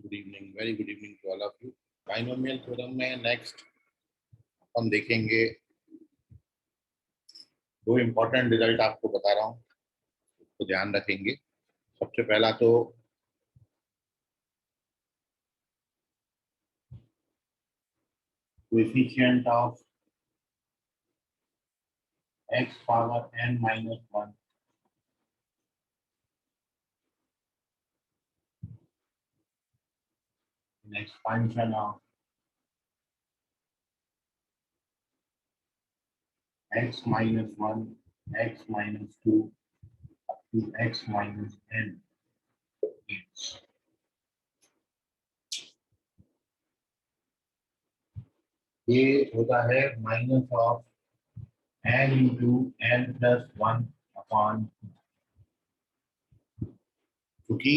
Good evening, very good evening to all of you. Binomial theorem में next हम देखेंगे दो इम्पोर्टेंट रिजल्ट आपको बता रहा हूँ, तो ध्यान रखेंगे। सबसे पहला तो coefficient of x power n minus 1 in expansion of x minus 1, x minus 2 up to x minus n. ये होता है minus of n into n plus 1 upon, क्योंकि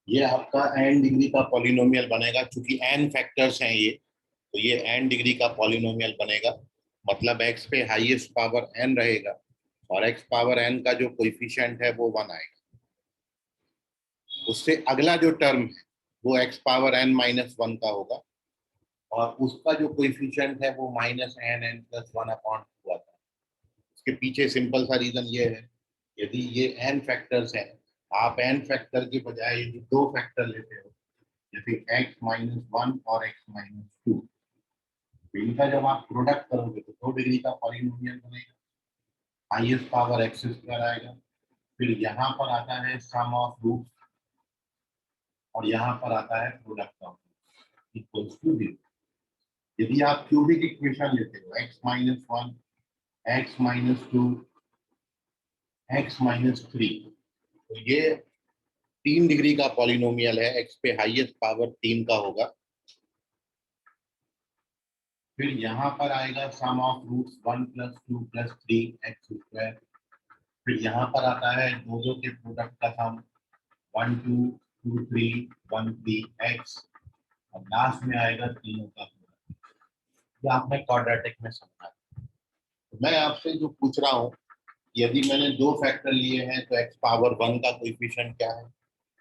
ये आपका n डिग्री का पॉलिनोमियल बनेगा। चूंकि n फैक्टर्स हैं ये, तो ये n डिग्री का पॉलिनोमियल बनेगा। मतलब x पे हाईएस्ट पावर n रहेगा और x पावर n का जो कोएफिशिएंट है वो 1 आएगा। उससे अगला जो टर्म है वो x पावर n माइनस 1 का होगा और उसका जो कोएफिशिएंट है वो माइनस n प्लस 1 अपॉन 2 आता है। इसके पीछे सिंपल सा रीजन ये है, यदि ये n फैक्टर्स हैं, आप n फैक्टर के बजाय यदि दो फैक्टर लेते हो, जैसे x माइनस 1 और x माइनस 2, इनका जब आप प्रोडक्ट करोगे तो 2 डिग्री का पॉलिनोमियल बनेगा। हाईएस्ट पावर एक्स स्क्वायर आएगा। फिर यहाँ पर आता है सम ऑफ रूट्स और यहाँ पर आता है product of roots equals to 0। यदि आप क्यूबिक इक्वेशन लेते हो x minus 1, x minus 2, x minus 3, तो ये 3 डिग्री का पॉलिनोमियल है। x पे हाईएस्ट पावर 3 का होगा। फिर यहाँ पर आएगा sum of roots 1 plus 2 plus 3 x square. फिर यहाँ पर आता है दो के प्रोडक्ट का सम 1 2 2 3 1 3 एक्स, और लास्ट में आएगा तीनों का प्रोडक्ट। ये आपने क्वाड्रेटिक में समझा। तो मैं आपसे जो पूछ रहा हूँ, यदि मैंने दो फैक्टर लिए हैं तो x पावर 1 का कोएफिशिएंट क्या है,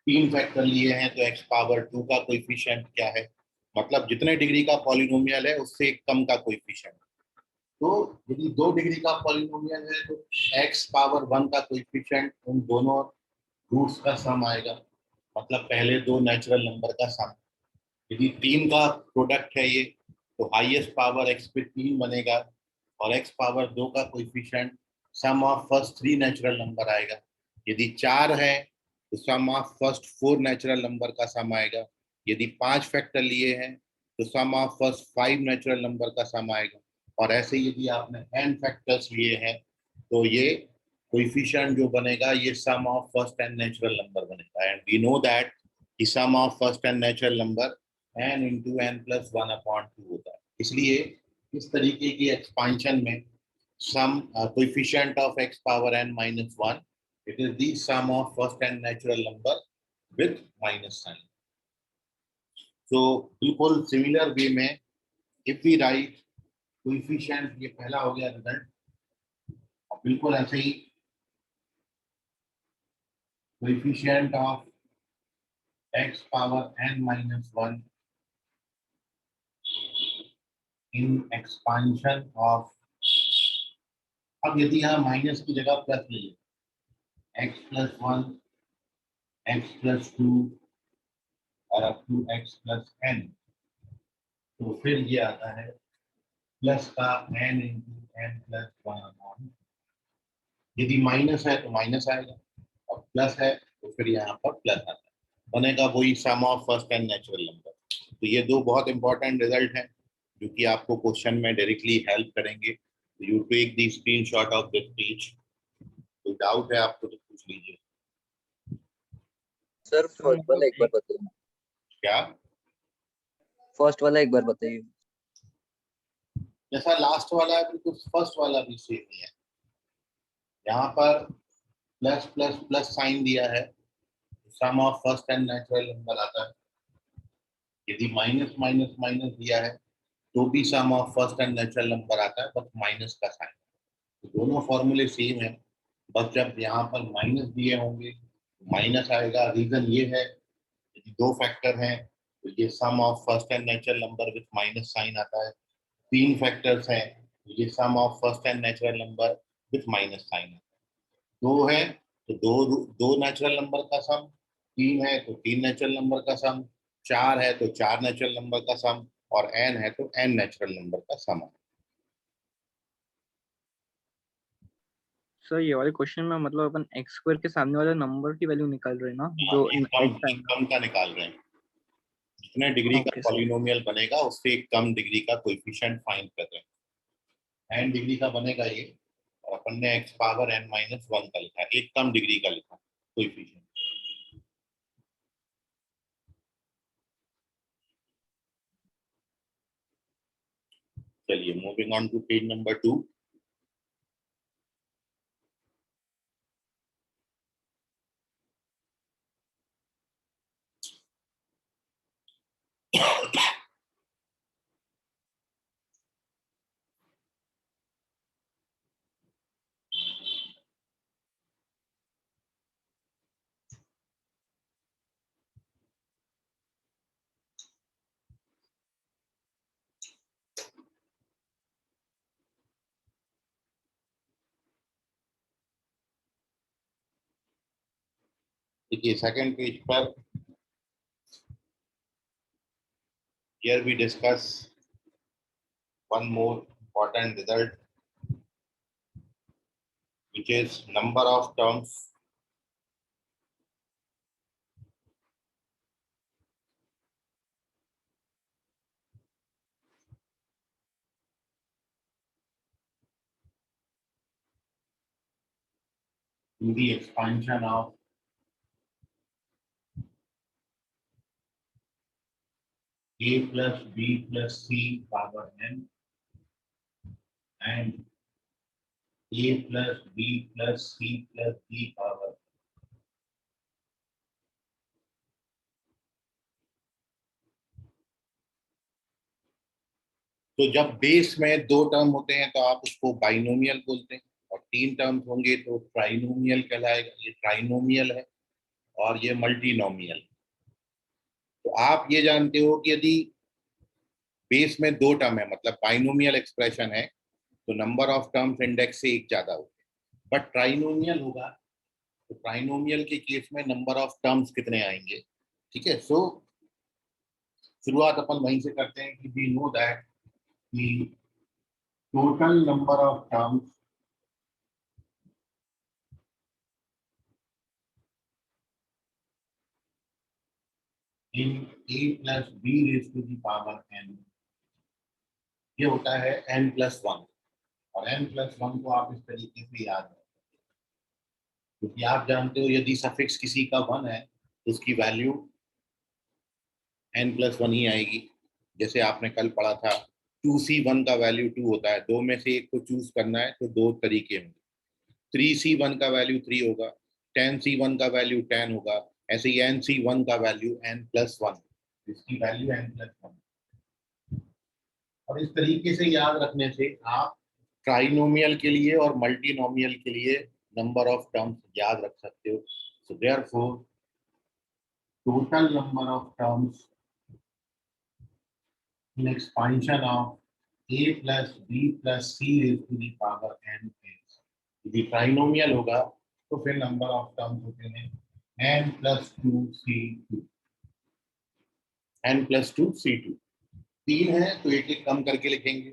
तीन फैक्टर लिए हैं तो x पावर 2 का कोएफिशिएंट क्या है। मतलब जितने डिग्री का पॉलिनोमियल है उससे एक कम का कोएफिशिएंट। तो यदि 2 डिग्री का पॉलिनोमियल है तो x पावर 1 का कोएफिशिएंट उन दोनों रूट्स का सम आएगा, मतलब पहले दो नेचुरल नंबर का सम। यदि 3 का प्रोडक्ट है ये, तो हाईएस्ट पावर x पे 3 बनेगा और x पावर 2 का coefficient sum of first 3 natural number आएगा। यदि 4 है तो sum of first 4 natural number का सम आएगा। यदि 5 फैक्टर लिए हैं तो sum of first 5 natural number का सम आएगा। और ऐसे यदि आपने n फैक्टर्स लिए हैं तो ये कोएफिशिएंट जो बनेगा ये sum of first n natural number बनेगा। एंड वी नो दैट कि sum of first n natural number n into n plus 1 upon 2 होता है। इसलिए इस तरीके की एक्सपांशन में sum coefficient of x power n minus 1, it is the sum of first n natural number with minus sign. So बिल्कुल similar way में if we write coefficient, ये पहला हो गया रिजल्ट, और बिल्कुल ऐसे ही coefficient of x power n minus 1 in expansion of, अब यदि यहाँ माइनस की जगह प्लस ले x प्लस 1, x प्लस 2 और up to x plus n, तो फिर ये आता है प्लस का n into n plus 1 upon. यदि माइनस है तो माइनस आएगा और प्लस है तो फिर यहाँ पर प्लस आता है, बनेगा वही sum of first n natural number. तो ये दो बहुत इंपॉर्टेंट रिजल्ट हैं जो कि आपको क्वेश्चन में डायरेक्टली हेल्प करेंगे। You take the screenshot of this page. कोई डाउट है आपको तो पूछ लीजिए। सर फर्स्ट वाला एक बार बताइए। क्या? फर्स्ट वाला एक बार बताइए। जैसा लास्ट वाला है बिल्कुल फर्स्ट वाला भी सेम ही है। यहाँ पर प्लस प्लस प्लस साइन दिया है, sum of first n natural number आता है। यदि माइनस माइनस माइनस दिया है तो भी sum of first n natural number आता है, बस माइनस का साइन। तो दोनों फॉर्मूले सेम है, बस जब यहाँ पर माइनस दिए होंगे माइनस आएगा। रीजन ये है यदि दो फैक्टर हैं तो ये sum of first n natural number with minus sign आता है। तीन फैक्टर्स हैं तो ये sum of first n natural number with minus sign आता है। दो है तो दो दो नेचुरल नंबर का सम, तीन है तो तीन नेचुरल नंबर का सम, चार है तो चार नेचुरल नंबर का सम, और एन है तो एन नेचुरल नंबर का सम है। सर ये वाले क्वेश्चन में मतलब अपन एक्स स्क्वायर के सामने वाले नंबर की वैल्यू निकाल रहे हैं ना, जो एक्स एक टाइम। कम का निकाल रहे हैं। जितने डिग्री का ओके सर। पॉलिनोमियल बनेगा उससे एक कम डिग्री का कोएफिशिएंट फाइंड कर रहे हैं। एन डिग्री का बनेगा ये, और अपन ने x power n minus one का लिखा है, एक कम डिग्री का लिखा कोएफिशिएंट। चलिए moving on to page number 2। देखिए सेकंड पेज पर here we discuss one more important result, which is number of terms in the expansion of a plus b plus c power n and a plus b plus c plus d power। तो जब base में दो term होते हैं तो आप उसको binomial बोलते हैं, और तीन टर्म्स होंगे तो ट्राइनोमियल कहलाएगा। ये ट्राइनोमियल है और ये मल्टीनोमियल। तो आप ये जानते हो कि यदि बेस में दो टर्म है मतलब बाइनोमियल एक्सप्रेशन है तो नंबर ऑफ टर्म्स इंडेक्स से एक ज्यादा होते हैं। बट ट्राइनोमियल होगा तो ट्राइनोमियल के केस में नंबर ऑफ टर्म्स कितने आएंगे। ठीक है, सो शुरुआत अपन वहीं से करते हैं कि we know that the total number of terms in a plus b raised to the power n, ये होता है n plus 1। और n plus 1 को आप इस तरीके से याद रखें, क्योंकि आप जानते हो यदि सफिक्स किसी का 1 है तो उसकी वैल्यू n plus 1 ही आएगी। जैसे आपने कल पढ़ा था 2c1 का वैल्यू 2 होता है, दो में से एक को चूज करना है तो दो तरीके होंगे। 3c1 का वैल्यू 3 होगा, 10c1 का वैल्यू 10 होगा, ऐसे ही nc1 का वैल्यू n plus 1, इसकी वैल्यू n plus 1। और इस तरीके से याद रखने से आप ट्राइनोमियल के लिए और मल्टीनोमियल के लिए नंबर ऑफ टर्म्स याद रख सकते हो। So therefore total number of terms in expansion of a plus b plus c raised to the power n is, यदि ट्राइनोमियल होगा तो फिर नंबर ऑफ टर्म्स होते हैं n plus 2c2, n plus 2c2। तीन है तो एक एक कम करके लिखेंगे,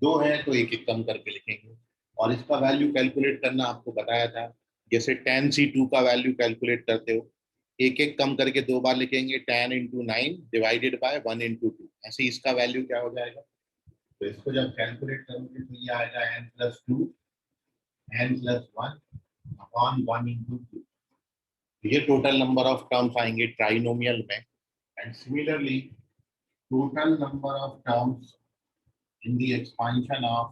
दो है तो एक एक कम करके लिखेंगे। और इसका वैल्यू कैलकुलेट करना आपको बताया था, जैसे tan c2 का वैल्यू कैलकुलेट करते हो एक एक कम करके दो बार लिखेंगे, tan into 9 divided by 1 into 2, ऐसे इसका वैल्यू क्या हो जाएगा। तो इसको जब कैलकुलेट करोगे तो ये आएगा n plus 2 n plus 1 upon 1 into 2। ये टोटल नंबर ऑफ टर्म्स आएंगे ट्राइनोमियल में। And similarly total number of terms in the expansion of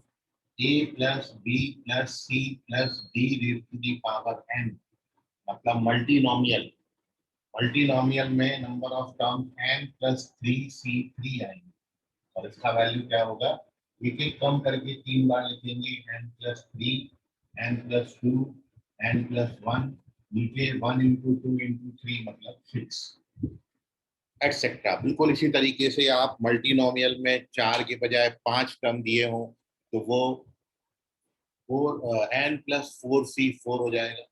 a plus b plus c plus d raised to the power n, मतलब multinomial. Multinomial में number of terms n plus 3c3 आएंगे, और इसका value क्या होगा, एक एक कम करके तीन बार लिखेंगे, n plus 3 n plus 2 n plus 1, नीचे 1 इंटू 2 इंटू 3 मतलब 6। एटसेट्रा। बिल्कुल इसी तरीके से आप मल्टीनोमियल में 4 के बजाय 5 टर्म दिए हों तो वो 4 n+4c 4 हो जाएगा।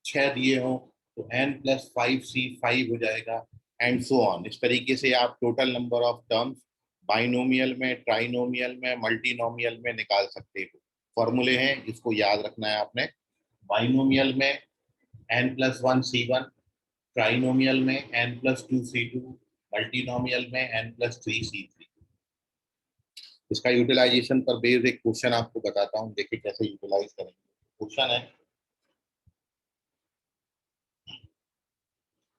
6 दिए हों तो n+5c 5 हो जाएगा, एंड सो ऑन। इस तरीके से आप total number of terms binomial में, ट्राइनोमियल में, मल्टीनोमियल में निकाल सकते हो। फॉर्मूले हैं, इसको याद रखना है आपने। बाइनोमियल में n+1c1, ट्राइनोमियल में n+2c2, मल्टीनोमियल में n+3c3। इसका यूटिलाइजेशन पर बेस्ड एक क्वेश्चन आपको बताता हूँ, देखिए कैसे यूटिलाइज करेंगे। क्वेश्चन है,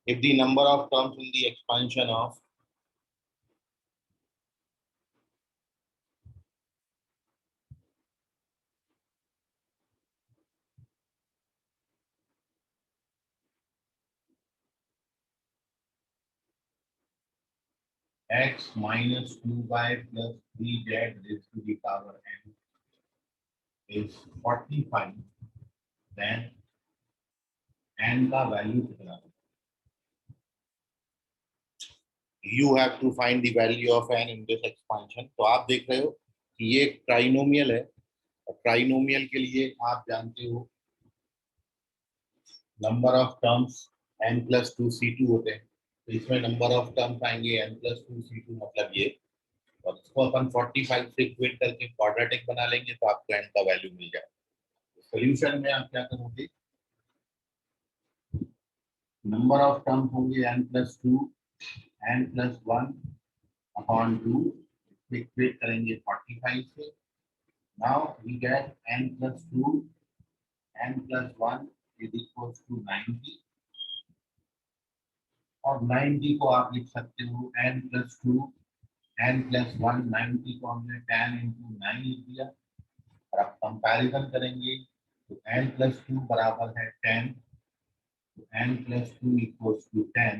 if the number of terms in the expansion of x minus 2y plus 3z raised to the power n is 45, then n का वैल्यू कितना है? You have to find the value of n in this expansion। तो आप देख रहे हो कि ये ट्राइनोमियल है, और ट्राइनोमियल के लिए आप जानते हो नंबर ऑफ टर्म्स n+2c2 होते हैं, तो इसमें नंबर ऑफ टर्म्स आएंगे n+2c2, मतलब ये। और इसको अपन 45 से इक्वेट करके क्वाड्रेटिक बना लेंगे तो आपको n का वैल्यू मिल जाएगा। सोल्यूशन में आप क्या करोगे, नंबर ऑफ टर्म्स होंगे n+2, n+1/2, इक्वेट करेंगे 45 से। Now we get n+2, n+1 is equals to 90, और 90 को आप लिख सकते हो n+2, n+1, 90 को हमने 10 into 9 लिख दिया। और आप कंपैरिजन करेंगे तो n+2 बराबर है 10, तो n+2 equals to 10।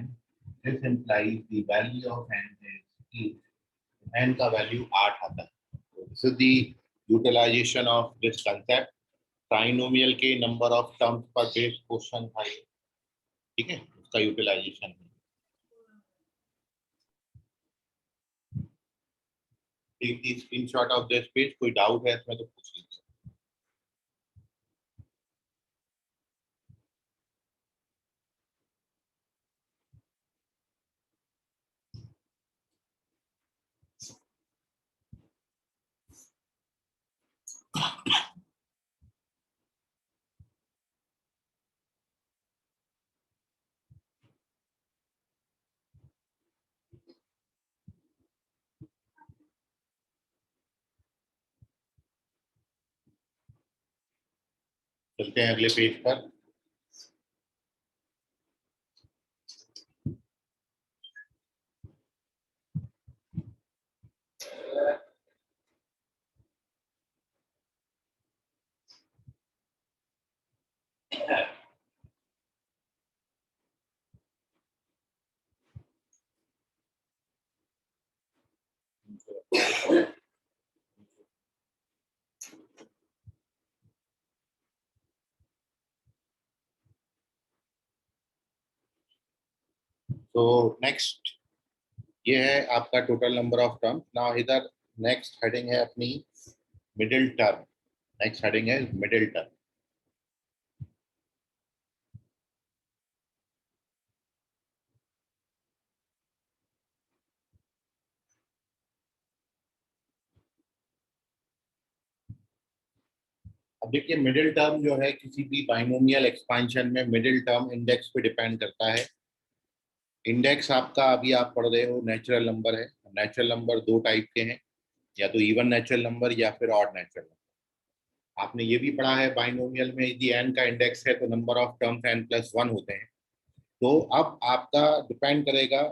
This implies the value of n is 8। n का वैल्यू 8 आता है। This is the utilization of this concept। Trinomial के नंबर ऑफ टर्म्स पर बेस्ड क्वेश्चन था ये, ठीक है, उसका यूटिलाइजेशन है। Take the screenshot of this page, कोई डाउट है इसमें तो पूछ लीजिए। चलते हैं अगले पेज पर। तो नेक्स्ट ये है आपका total number of term. Now इधर नेक्स्ट हेडिंग है अपनी मिडिल टर्म। नेक्स्ट हेडिंग है मिडिल टर्म। अब देखिए मिडिल टर्म जो है किसी भी बाइनोमियल एक्सपेंशन में मिडिल टर्म इंडेक्स पे डिपेंड करता है। इंडेक्स आपका अभी आप पढ़ रहे हो नेचुरल नंबर है। नेचुरल नंबर दो टाइप के हैं, या तो इवन नेचुरल नंबर या फिर ऑड नेचुरल नंबर। आपने ये भी पढ़ा है बाइनोमियल में यदि n का इंडेक्स है तो नंबर ऑफ टर्म्स n+1 होते हैं। तो अब आपका डिपेंड करेगा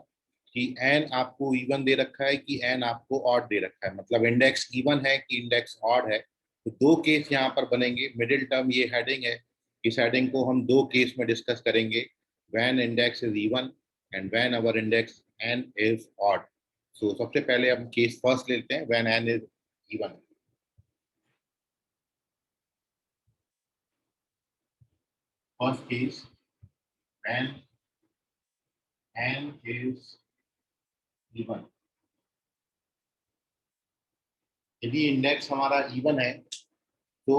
कि n आपको इवन दे रखा है कि n आपको ऑड दे रखा है, मतलब इंडेक्स इवन है कि इंडेक्स ऑड है। तो दो केस यहाँ पर बनेंगे। मिडिल टर्म ये हेडिंग है, इस हेडिंग को हम दो केस में डिस्कस करेंगे, when index is even and when our index n is odd. So सबसे पहले हम केस फर्स्ट लेते हैं, when n is even. First case, when n is even. यदि इंडेक्स हमारा इवन है तो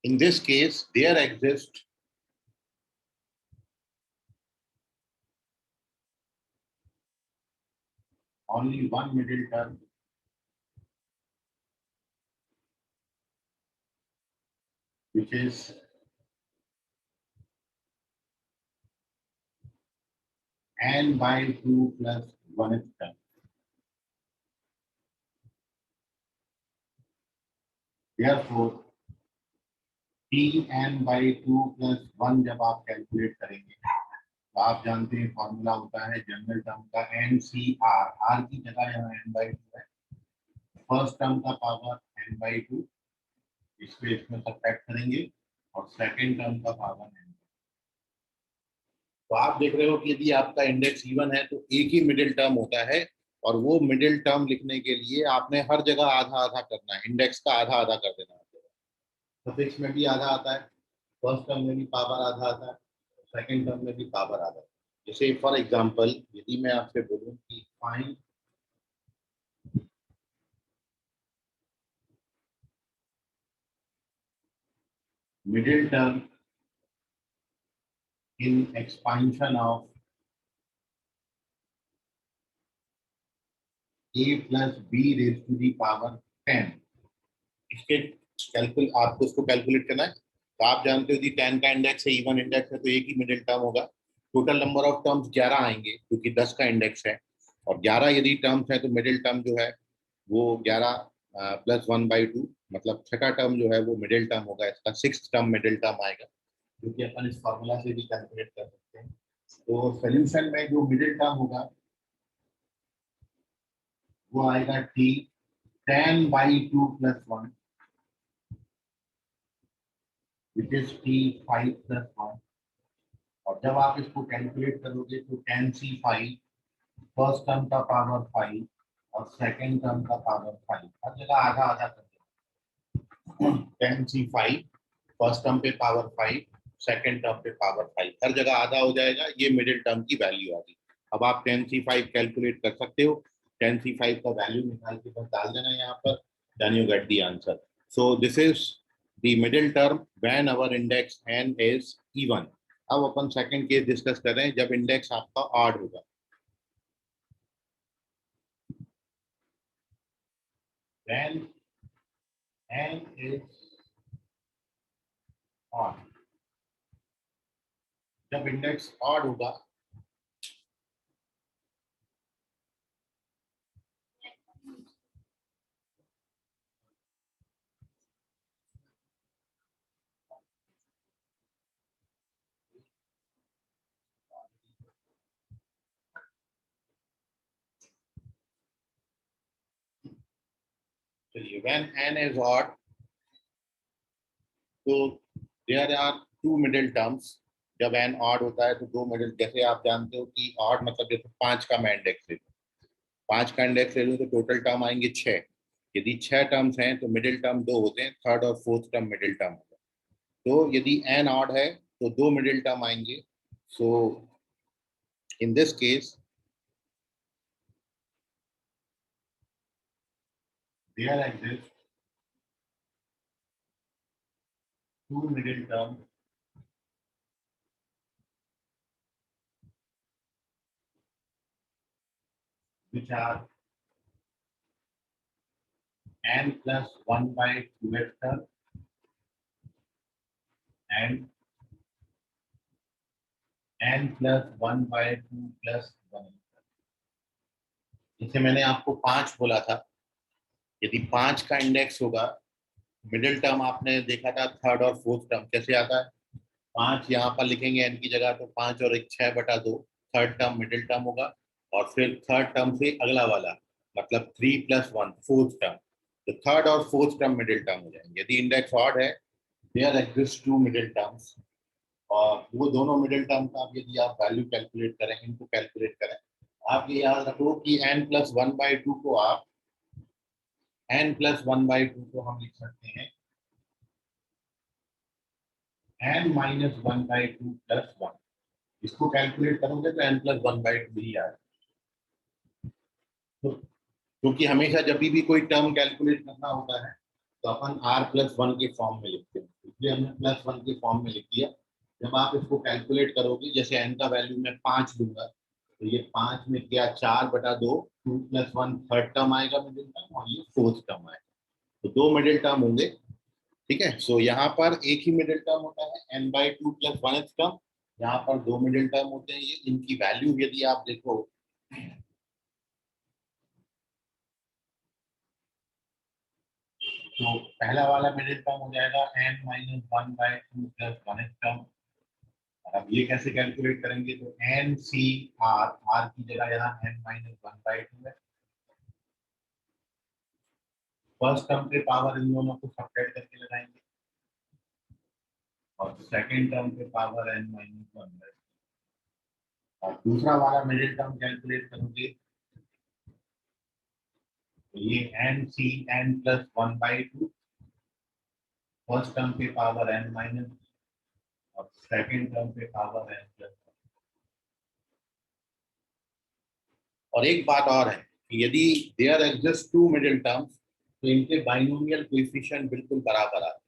in this case there exists only one middle term which is n by 2 plus 1th term. Therefore Tn by 2 plus 1 जब आप calculate करेंगे तो आप जानते हैं फॉर्मूला होता है जनरल टर्म का NCR, R की जगह यहाँ n by 2 है, फर्स्ट टर्म का पावर n by 2, इसको इसमें सब्ट्रैक्ट करेंगे और सेकेंड टर्म का पावर n। तो आप देख रहे हो कि यदि आपका इंडेक्स इवन है तो एक ही मिडिल टर्म होता है, और वो मिडिल टर्म लिखने के लिए आपने हर जगह आधा आधा करना है, इंडेक्स का आधा आधा कर देना है। सफिक्स में भी आधा आता है, फर्स्ट टर्म में भी पावर आधा आता है, सेकंड टर्म में भी पावर आधा है। जैसे फॉर एग्जांपल यदि मैं आपसे बोलूं कि find middle term in expansion of a plus b raised to the power 10, इसके आपको इसको कैलकुलेट करना है। तो आप जानते हो कि 10 का इंडेक्स है, इवन इंडेक्स है, तो एक ही मिडिल टर्म होगा। टोटल नंबर ऑफ टर्म्स 11 आएंगे क्योंकि 10 का इंडेक्स है, और 11 यदि टर्म्स है तो मिडिल टर्म जो है वो 11 प्लस 1/2, मतलब छठा टर्म जो है वो मिडिल टर्म होगा, इसका सिक्स टर्म मिडिल टर्म आएगा, क्योंकि अपन इस फॉर्मूला से भी कैलकुलेट कर सकते हैं। तो सोल्यूशन में जो मिडिल टर्म होगा वो आएगा t 10/2 plus 1 which is t5 plus 1, और जब आप इसको कैलकुलेट करोगे तो 10c5 फर्स्ट टर्म का पावर 5 और सेकंड टर्म का पावर 5, हर जगह आधा आधा कर देना। 10c5 फर्स्ट टर्म पे पावर 5, सेकंड टर्म पे पावर 5, हर जगह आधा हो जाएगा, ये मिडिल टर्म की वैल्यू आ गई। अब आप 10c5 कैलकुलेट कर सकते हो, 10c5 का वैल्यू निकाल के बस डाल देना यहाँ पर, then you get the answer. So this is the middle term when our index n is even. अब अपन सेकंड केस डिस्कस कर रहे हैं जब इंडेक्स आपका ऑड होगा। When n is odd, जब इंडेक्स ऑड होगा चलिए, when n is odd तो there are two middle terms। जब n ऑड होता है तो दो मिडिल, जैसे आप जानते हो कि ऑड मतलब जैसे 5 का मैं इंडेक्स ले लूँ, 5 का इंडेक्स ले लूँ तो टोटल टर्म आएंगे 6। यदि 6 टर्म्स हैं तो मिडिल टर्म दो होते हैं, थर्ड और फोर्थ टर्म मिडिल टर्म होता है। तो यदि n ऑड है तो दो मिडिल टर्म आएंगे। So in this case there exists two middle terms which are n plus 1/2 vector and n plus 1/2 plus 1 vector। जैसे मैंने आपको 5 बोला था, यदि 5 का इंडेक्स होगा, मिडिल टर्म आपने देखा था थर्ड और फोर्थ टर्म कैसे आता है, 5 यहाँ पर लिखेंगे n की जगह तो 5 और 1 6/2, थर्ड टर्म मिडिल टर्म होगा, और फिर थर्ड टर्म से अगला वाला मतलब 3 + 1 फोर्थ टर्म, तो थर्ड और फोर्थ टर्म मिडिल टर्म हो जाएंगे। यदि इंडेक्स ऑड है there exist two middle terms, और वो दोनों मिडिल टर्म का यदि आप वैल्यू कैलकुलेट करें, इनको कैलकुलेट करें, आप ये याद रखो कि n + 1/2 को आप n + 1/2 को हम लिख सकते हैं n - 1/2 + 1। इसको कैलकुलेट करोगे तो n + 1/2 ही आएगा। क्योंकि हमेशा जब भी कोई टर्म कैलकुलेट करना होता है तो अपन r+1 के फॉर्म में लिखते हैं, इसलिए हमने +1 के फॉर्म में लिख दिया। जब आप इसको कैलकुलेट करोगे, जैसे n का वैल्यू मैं 5 दूंगा, तो ये 5 में क्या 4/2, 2+1 थर्ड टर्म आएगा मिडिल टर्म, और ये फोर्थ टर्म आएगा, तो 2 मिडिल टर्म होंगे। ठीक है, सो यहाँ पर एक ही मिडिल टर्म होता है n/2 + 1th टर्म, यहाँ पर 2 मिडिल टर्म होते हैं। ये इनकी वैल्यू यदि आप देखो, तो पहला वाला मिडिल टर्म हो जाएगा n-1/2 + 1th टर्म। और अब ये कैसे कैलकुलेट करेंगे, तो NCR, R की जगह यहाँ n-1/2 है। फर्स्ट टर्म के पावर इन दोनों को सब्ट्रैक्ट करके लगाएंगे, और सेकंड टर्म के पावर n-1/2। और दूसरा वाला मिडिल टर्म कैलकुलेट करोगे, तो ये NCN + 1/2, फर्स्ट टर्म के पावर n-, और सेकंड टर्म पे पावर n+1। और एक बात और है कि यदि there exist two middle terms, तो इनके बाइनोमियल कोएफिशिएंट बिल्कुल बराबर आते हैं,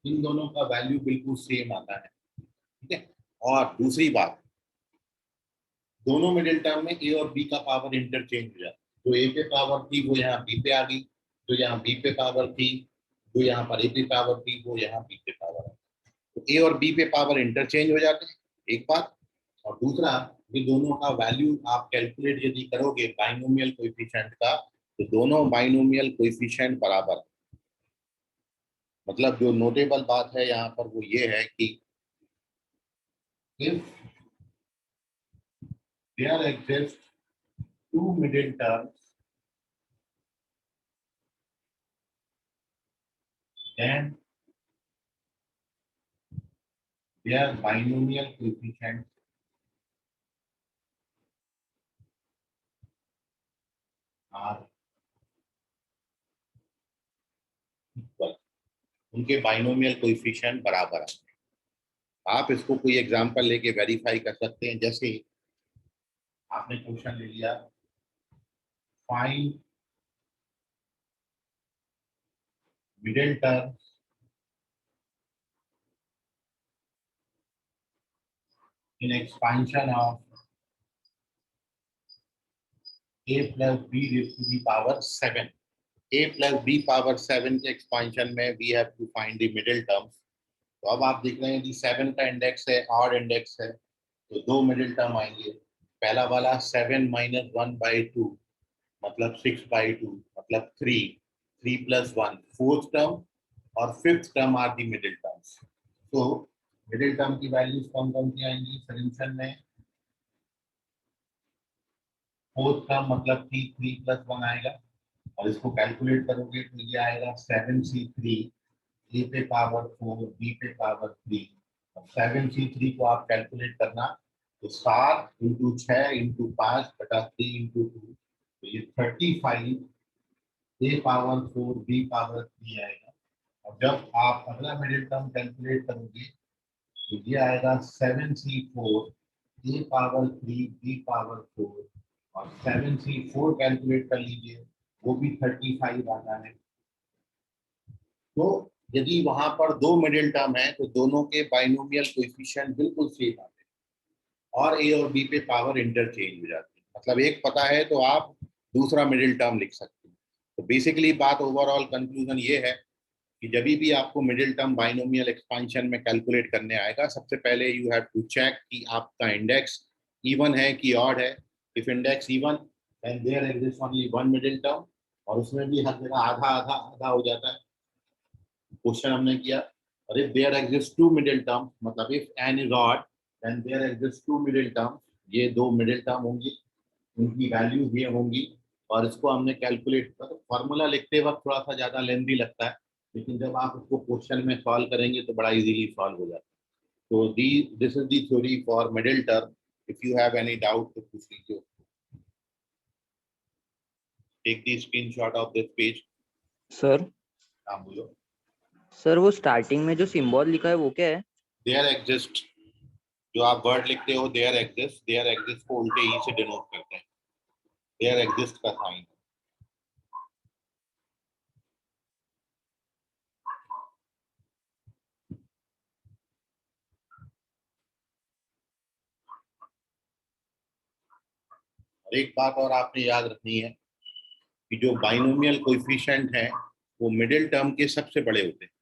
इन दोनों का वैल्यू बिल्कुल सेम आता है। ठीक है, और दूसरी बात, दोनों मिडिल टर्म में ए और बी का पावर इंटरचेंज हो जाता है, जो ए पे पावर थी वो यहाँ बी पे आ गई, जो यहाँ बी पे पावर थी, जो यहाँ पर ए पे पावर थी, वो यहाँ बी पे पावर है। तो ए और बी पे पावर इंटरचेंज हो जाते हैं, एक बात। और दूसरा, ये दोनों का वैल्यू आप कैलकुलेट यदि करोगे बाइनोमियल कोएफिशिएंट का, तो दोनों बाइनोमियल कोएफिशिएंट बराबर है। मतलब जो नोटेबल बात है यहाँ पर वो ये है कि if there exist two middle terms, then their binomial coefficients are equal, उनके बाइनोमियल कोएफिशिएंट बराबर है। आप इसको कोई एग्जांपल लेके वेरीफाई कर सकते हैं। जैसे आपने क्वेश्चन ले लिया, find middle terms in expansion of a plus b raised to the power 7। a plus b power 7 के एक्सपांशन में we have to find the middle terms। तो अब आप देख रहे हैं कि 7 का इंडेक्स है, ऑड इंडेक्स है, तो दो मिडिल टर्म आएंगे। पहला वाला 7 - 1/2 मतलब 6/2 मतलब 3 + 1 फोर्थ टर्म, और fifth term are the middle terms. तो मिडिल टर्म की वैल्यूज कौन कौन सी आएंगी सोल्यूशन में, फोर्थ टर्म मतलब 3 + 1 आएगा, और इसको कैलकुलेट करोगे तो ये आएगा 7C3, ए पे पावर 4, बी पे पावर 3। 7C3 को आप कैलकुलेट करना, तो 7 × 6 × 5 बटा 3 × 2, तो ये 35 ए पावर 4 बी पावर 3 आएगा। और जब आप अगला मिडिल टर्म कैलकुलेट करोगे, तो ये आएगा 7C4 ए पावर 3 बी पावर 4, और 7C4 कैलकुलेट कर लीजिए, वो भी 35 आता है। तो यदि वहां पर दो मिडिल टर्म है तो दोनों के बाइनोमियल कोएफिशिएंट बिल्कुल सेम आते हैं, और ए और बी पे पावर इंटरचेंज हो जाती है। मतलब एक पता है तो आप दूसरा मिडिल टर्म लिख सकते हैं। तो बेसिकली बात ओवरऑल कंक्लूजन ये है कि जब भी आपको मिडिल टर्म बाइनोमियल एक्सपांशन में कैलकुलेट करने आएगा, सबसे पहले यू हैव टू चेक कि आपका इंडेक्स इवन है कि ऑड है। If index even, then there exist only one middle term, और उसमें भी हर जगह आधा आधा आधा हो जाता है। क्वेश्चन हमने किया, और if there exist two middle term, मतलब if n is odd, then there exist two middle term, ये दो मिडिल टर्म होंगी, उनकी वैल्यू ये होंगी, और इसको हमने कैलकुलेट किया। तो फॉर्मूला लिखते वक्त थोड़ा सा ज्यादा लेंथी लगता है, लेकिन जब आप उसको क्वेश्चन में सॉल्व करेंगे तो बड़ा इजीली सॉल्व हो जाता है। तो this is the theory for middle term. If you have any doubt तो पूछ लीजिए। Take the screenshot of this page. Sir हाँ बोलो। सर वो स्टार्टिंग में जो सिंबल लिखा है वो क्या है? देयर एग्जिस्ट, जो आप वर्ड लिखते हो देयर एग्जिस्ट को उल्टे ई से डिनोट करते हैं। देयर एग्जिस्ट का साइन। एक बात और आपने याद रखनी है कि जो बाइनोमियल कोएफिशिएंट है वो मिडिल टर्म के सबसे बड़े होते हैं।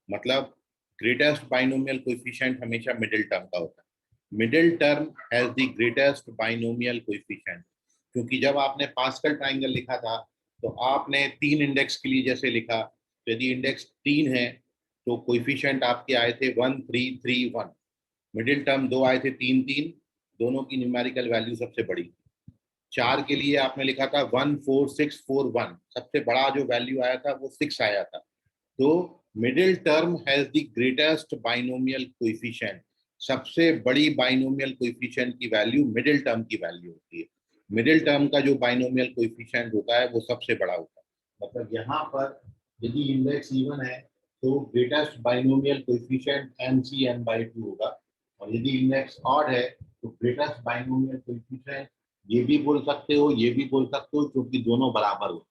मतलब ग्रेटेस्ट बाइनोमियल कोएफिशिएंट हमेशा मिडिल टर्म का होता है। Middle term has the greatest binomial coefficient, क्योंकि जब आपने पास्कल ट्राइंगल लिखा था तो आपने 3 इंडेक्स के लिए जैसे लिखा, तो यदि इंडेक्स 3 है तो कोएफिशिएंट आपके आए थे 1 3 3 1, मिडिल टर्म 2 आए थे 3 3, दोनों की न्यूमेरिकल वैल्यू सबसे बड़ी। 4 के लिए आपने लिखा था 1 4 6 4 1, सबसे बड़ा जो वैल्यू आया था वो 6 आया था। तो middle term has the greatest binomial coefficient, सबसे बड़ी बाइनोमियल कोएफिशिएंट की वैल्यू मिडिल टर्म की वैल्यू होती है। मिडिल टर्म का जो बाइनोमियल कोएफिशिएंट होता है वो सबसे बड़ा होता है। मतलब यहाँ पर यदि इंडेक्स इवन है तो ग्रेटेस्ट बाइनोमियल कोएफिशिएंट mcn/2 होगा, और यदि इंडेक्स ऑड है तो ग्रेटेस्ट बाइनोमियल कोएफिशिएंट ये भी बोल सकते हो, ये भी बोल सकते हो, क्योंकि दोनों बराबर होते हैं।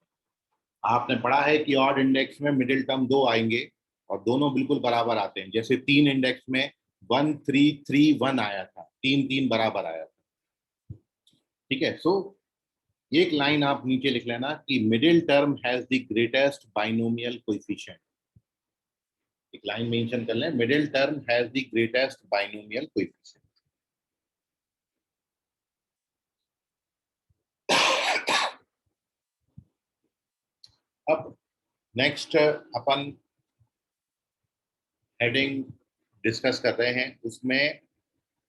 आपने पढ़ा है कि ऑड इंडेक्स में मिडिल टर्म 2 आएंगे और दोनों बिल्कुल बराबर आते हैं। जैसे 3 इंडेक्स में 1 3 3 1 आया था, 3 3 बराबर आया था। ठीक है, सो एक लाइन आप नीचे लिख लेना कि middle term has the greatest binomial coefficient. एक लाइन मेंशन कर लें, middle term has the greatest binomial coefficient. अब नेक्स्ट अपन हेडिंग डिस्कस कर रहे हैं, उसमें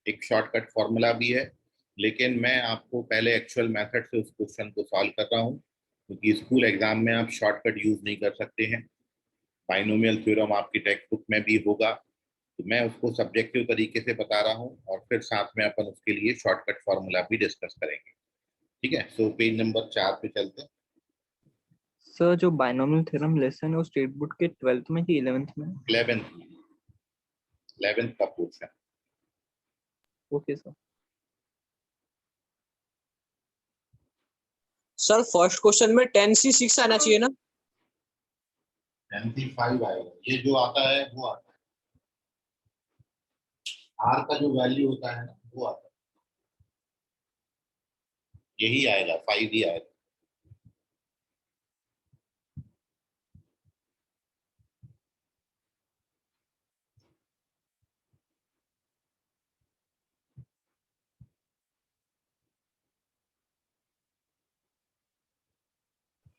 एक शॉर्टकट फॉर्मूला भी है, लेकिन मैं आपको पहले एक्चुअल मेथड से उस क्वेश्चन को सॉल्व कर रहा हूँ, क्योंकि स्कूल एग्जाम में आप शॉर्टकट यूज नहीं कर सकते हैं। बाइनोमियल थ्योरम आपकी टेक्स्ट बुक में भी होगा, तो मैं उसको सब्जेक्टिव तरीके से बता रहा हूँ और फिर साथ में अपन उसके लिए शॉर्टकट फॉर्मूला भी डिस्कस करेंगे। ठीक है, सो पेज नंबर 4 पे चलते हैं। सर जो बाइनोमियल थ्योरम लेसन है वो स्टेट बोर्ड के 12th में कि 11th में? 11th का portion. Okay sir. Sir first question में 10C6 आना चाहिए ना? 10C5 आएगा, ये जो आता है वो आता है, आर का जो वैल्यू होता है ना वो आता है, यही आएगा, 5 ही आएगा।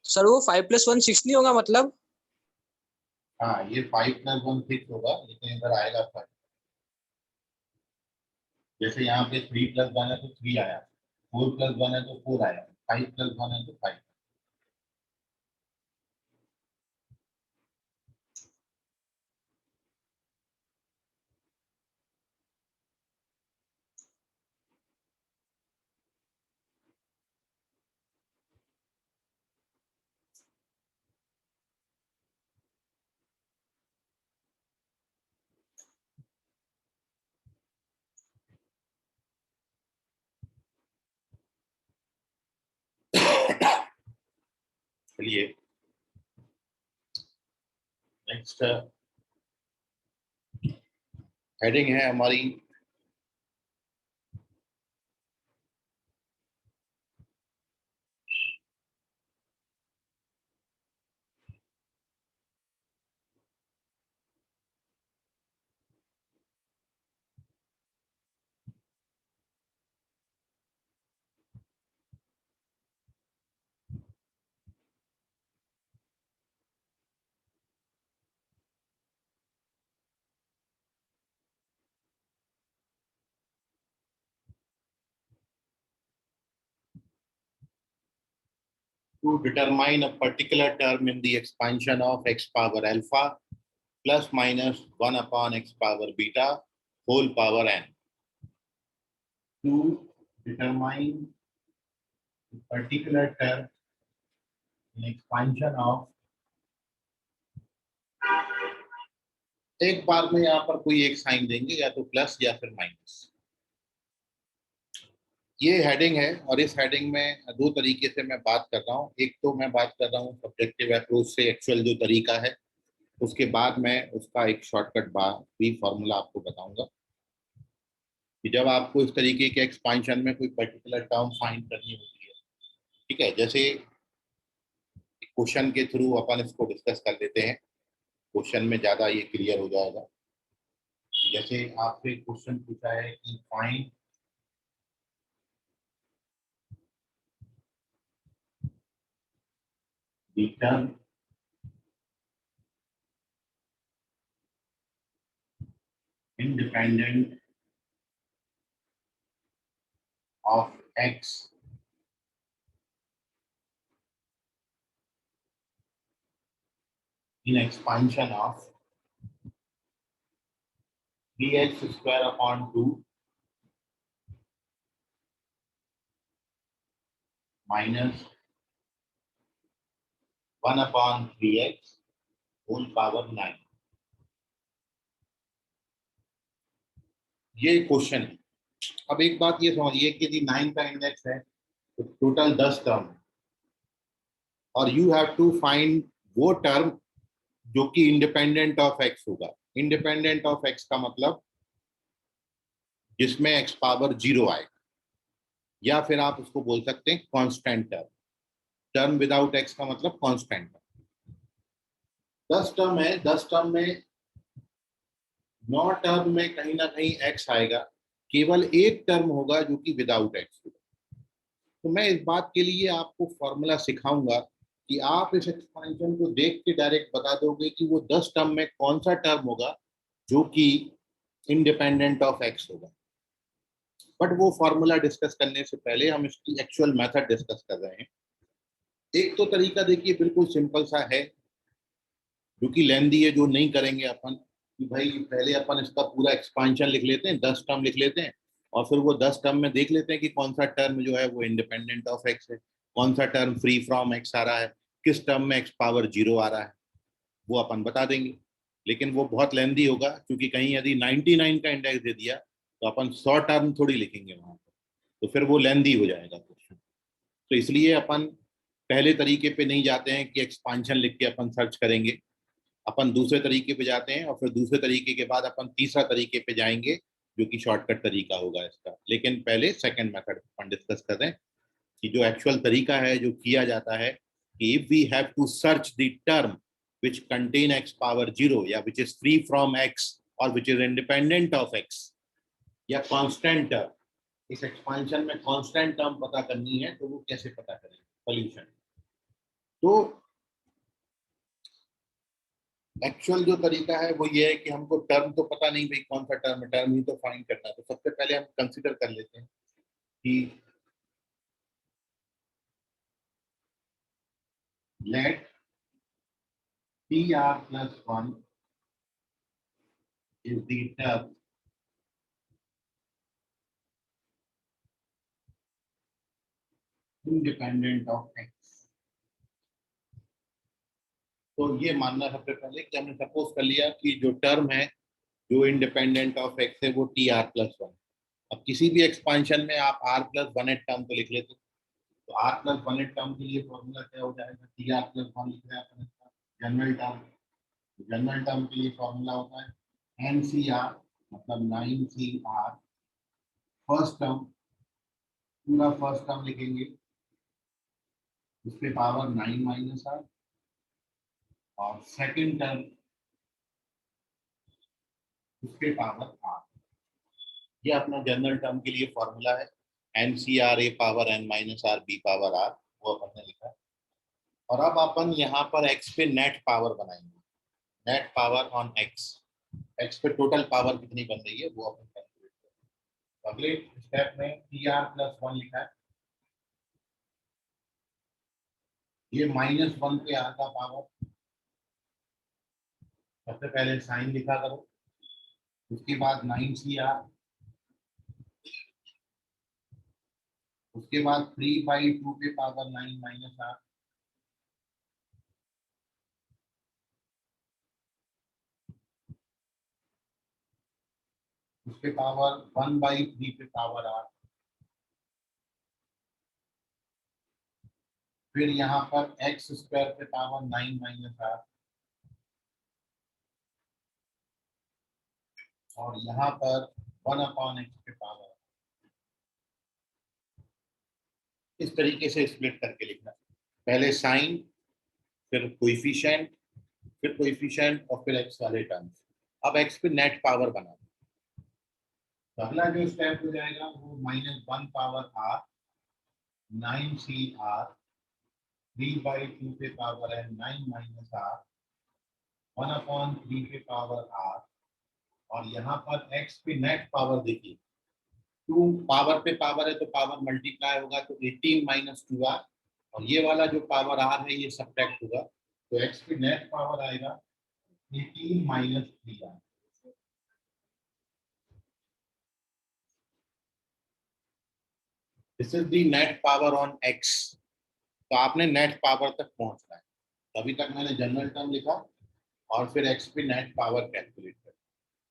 सर वो 5 + 1 6 नहीं होगा मतलब? हाँ, ये 5 + 1 6 होगा, लेकिन इधर आएगा 5। जैसे यहाँ पे 3 + 1 है तो 3 आया, 4 + 1 है तो 4 आया, 5 + 1 है तो 5। चलिए नेक्स्ट हेडिंग है हमारी to determine a particular term in the expansion of x power alpha plus minus 1 upon x power beta whole power n. To determine a particular term in expansion of, एक बार में यहाँ पर कोई एक sign देंगे, या तो प्लस या फिर माइनस। ये हेडिंग है और इस हेडिंग में दो तरीके से मैं बात कर रहा हूँ। एक तो मैं बात कर रहा हूँ सब्जेक्टिव अप्रोच से, एक्चुअल जो तरीका है, उसके बाद मैं उसका एक शॉर्टकट भी फॉर्मूला आपको बताऊंगा कि जब आपको इस तरीके के एक्सपांशन में कोई पर्टिकुलर टर्म फाइंड करनी होती है ठीक है, जैसे क्वेश्चन के थ्रू अपन इसको डिस्कस कर लेते हैं, क्वेश्चन में ज्यादा ये क्लियर हो जाएगा। जैसे आपसे क्वेश्चन पूछा है कि find the term independent of x in expansion of 3x square upon 2 minus 1 upon 3x whole power 9। ये क्वेश्चन है। अब एक बात ये समझिए कि यदि 9 का इंडेक्स है तो टोटल 10 टर्म है, और यू हैव टू फाइंड वो टर्म जो कि इंडिपेंडेंट ऑफ एक्स होगा। इंडिपेंडेंट ऑफ एक्स का मतलब जिसमें एक्स पावर 0 आए, या फिर आप उसको बोल सकते हैं constant term. Term without x का मतलब कांस्टेंट टर्म। 10 टर्म है, 10 टर्म में 9 टर्म में कहीं ना कहीं एक्स आएगा, केवल एक टर्म होगा जो कि विदाउट एक्स होगा। तो मैं इस बात के लिए आपको फॉर्मूला सिखाऊंगा कि आप इस एक्सपेंशन को देख के डायरेक्ट बता दोगे कि वो 10 टर्म में कौन सा टर्म होगा जो कि इंडिपेंडेंट ऑफ एक्स होगा। बट वो फॉर्मूला डिस्कस करने से पहले हम इसकी एक्चुअल मेथड डिस्कस कर रहे हैं। एक तो तरीका देखिए बिल्कुल सिंपल सा है, जो कि लेंदी है, जो नहीं करेंगे अपन, कि भाई पहले अपन इसका पूरा एक्सपांशन लिख लेते हैं, 10 टर्म लिख लेते हैं, और फिर वो 10 टर्म में देख लेते हैं कि कौन सा टर्म जो है वो इंडिपेंडेंट ऑफ एक्स है, कौन सा टर्म फ्री फ्रॉम एक्स आ रहा है, किस टर्म में एक्स पावर 0 आ रहा है, वो अपन बता देंगे। लेकिन वो बहुत लेंदी होगा, क्योंकि कहीं यदि 99 का इंडेक्स दे दिया तो अपन 100 टर्म थोड़ी लिखेंगे वहां पर, तो फिर वो लेंदी हो जाएगा क्वेश्चन। तो इसलिए अपन पहले तरीके पे नहीं जाते हैं कि एक्सपांशन लिख के अपन सर्च करेंगे, अपन दूसरे तरीके पे जाते हैं, और फिर दूसरे तरीके के बाद अपन तीसरा तरीके पे जाएंगे जो कि शॉर्टकट तरीका होगा इसका। लेकिन पहले सेकंड मेथड अपन डिस्कस कर रहे हैं कि जो एक्चुअल तरीका है जो किया जाता है कि if we have to search the term which contain x power 0 या which is free from x और which is independent of x या कांस्टेंट टर्म, इस एक्सपांशन में कांस्टेंट टर्म पता करनी है, तो वो कैसे पता करेंगे सॉल्यूशन। तो एक्चुअल जो तरीका है वो ये है कि हमको टर्म तो पता नहीं भाई कौन सा टर्म है, टर्म ही तो फाइंड करना है। तो सबसे पहले हम कंसीडर कर लेते हैं कि late tr plus 1 is the term independent of x। तो ये मानना सबसे पहले कि हमने सपोज कर लिया कि जो टर्म है जो इंडिपेंडेंट ऑफ एक्स है वो tr plus 1। अब किसी भी एक्सपांशन में आप r plus 1 टर्म तो लिख लेते, तो r plus 1 टर्म के लिए फॉर्मूला क्या हो जाएगा, tr plus 1 लिख रहे हैं अपन इसका जनरल टर्म। जनरल टर्म के लिए फॉर्मूला होता है NCR, मतलब 9CR। फर्स्ट टर्म, पूरा फर्स्ट टर्म लिखेंगे, उसके पावर 9 माइनस R, और सेकंड टर्म उसके पावर R। ये अपना जनरल टर्म के लिए फॉर्मूला है, NCR A power N minus R B power R, वो अपन ने लिखा। और अब अपन यहाँ पर x पे नेट पावर बनाएंगे, नेट पावर ऑन x पे टोटल पावर कितनी बन रही है वो अपन कैलकुलेट करेंगे। अगले स्टेप में tr plus 1 लिखा है, ये -1 पे r का पावर, सबसे पहले साइन लिखा करो, उसके बाद 9CR, उसके बाद 3/2 पे पावर 9 माइनस R, उसके पावर 1/3 पे पावर R, फिर यहाँ पर x स्क्वायर पे पावर 9 माइनस R, और यहाँ पर 1/x पे पावर। इस तरीके से स्प्लिट करके लिखना, पहले साइन, फिर कोएफिशिएंट, फिर कोएफिशिएंट और फिर एक्स वाले टर्म्स। अब एक्स पे नेट पावर बना, तो अगला जो स्टेप हो जाएगा वो -1 पावर आर 9c r 3/2 पे पावर है 9 माइनस आर 1/3 पे पावर आर, और यहाँ पर x पे नेट पावर देखिए 2 पावर पे पावर है तो पावर मल्टीप्लाई होगा तो 18 माइनस 2r, और ये वाला जो पावर r है ये सब्ट्रैक्ट होगा तो x पे नेट पावर आएगा 18 minus 3r। This is the net power on x। तो आपने नेट पावर तक पहुंचना है, अभी तक मैंने जनरल टर्म लिखा और फिर x पे नेट पावर कैलकुलेट कर।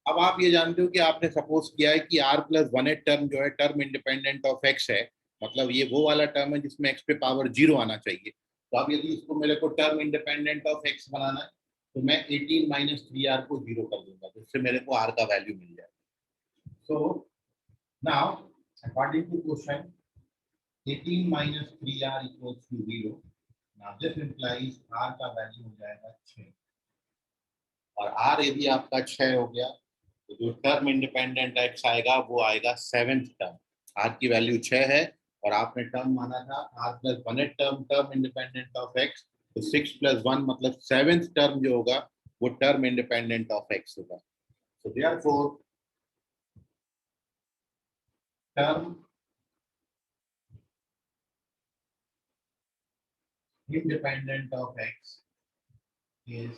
अब आप ये जानते हो कि आपने सपोज किया है कि r प्लस 1/8 टर्म जो है टर्म इंडिपेंडेंट ऑफ x है, मतलब ये वो वाला टर्म है जिसमें x पे पावर 0 आना चाहिए। तो अब यदि इसको मेरे को टर्म इंडिपेंडेंट ऑफ x बनाना है तो मैं 18 माइनस 3r को 0 कर दूंगा, तो इससे मेरे को r का वैल्यू मिल जाएगा। So now according to question 18 minus 3r equals to 0. Now this implies r का वैल्यू हो जाएगा 6, और r यदि आपका 6 हो गया तो जो टर्म इंडिपेंडेंट x आएगा वो आएगा 7th टर्म। r की वैल्यू 6 है और आपने टर्म माना था r plus 1/8 term term independent of x, तो 6 प्लस 1 मतलब 7th टर्म जो होगा वो टर्म इंडिपेंडेंट ऑफ x होगा। So therefore term independent of x is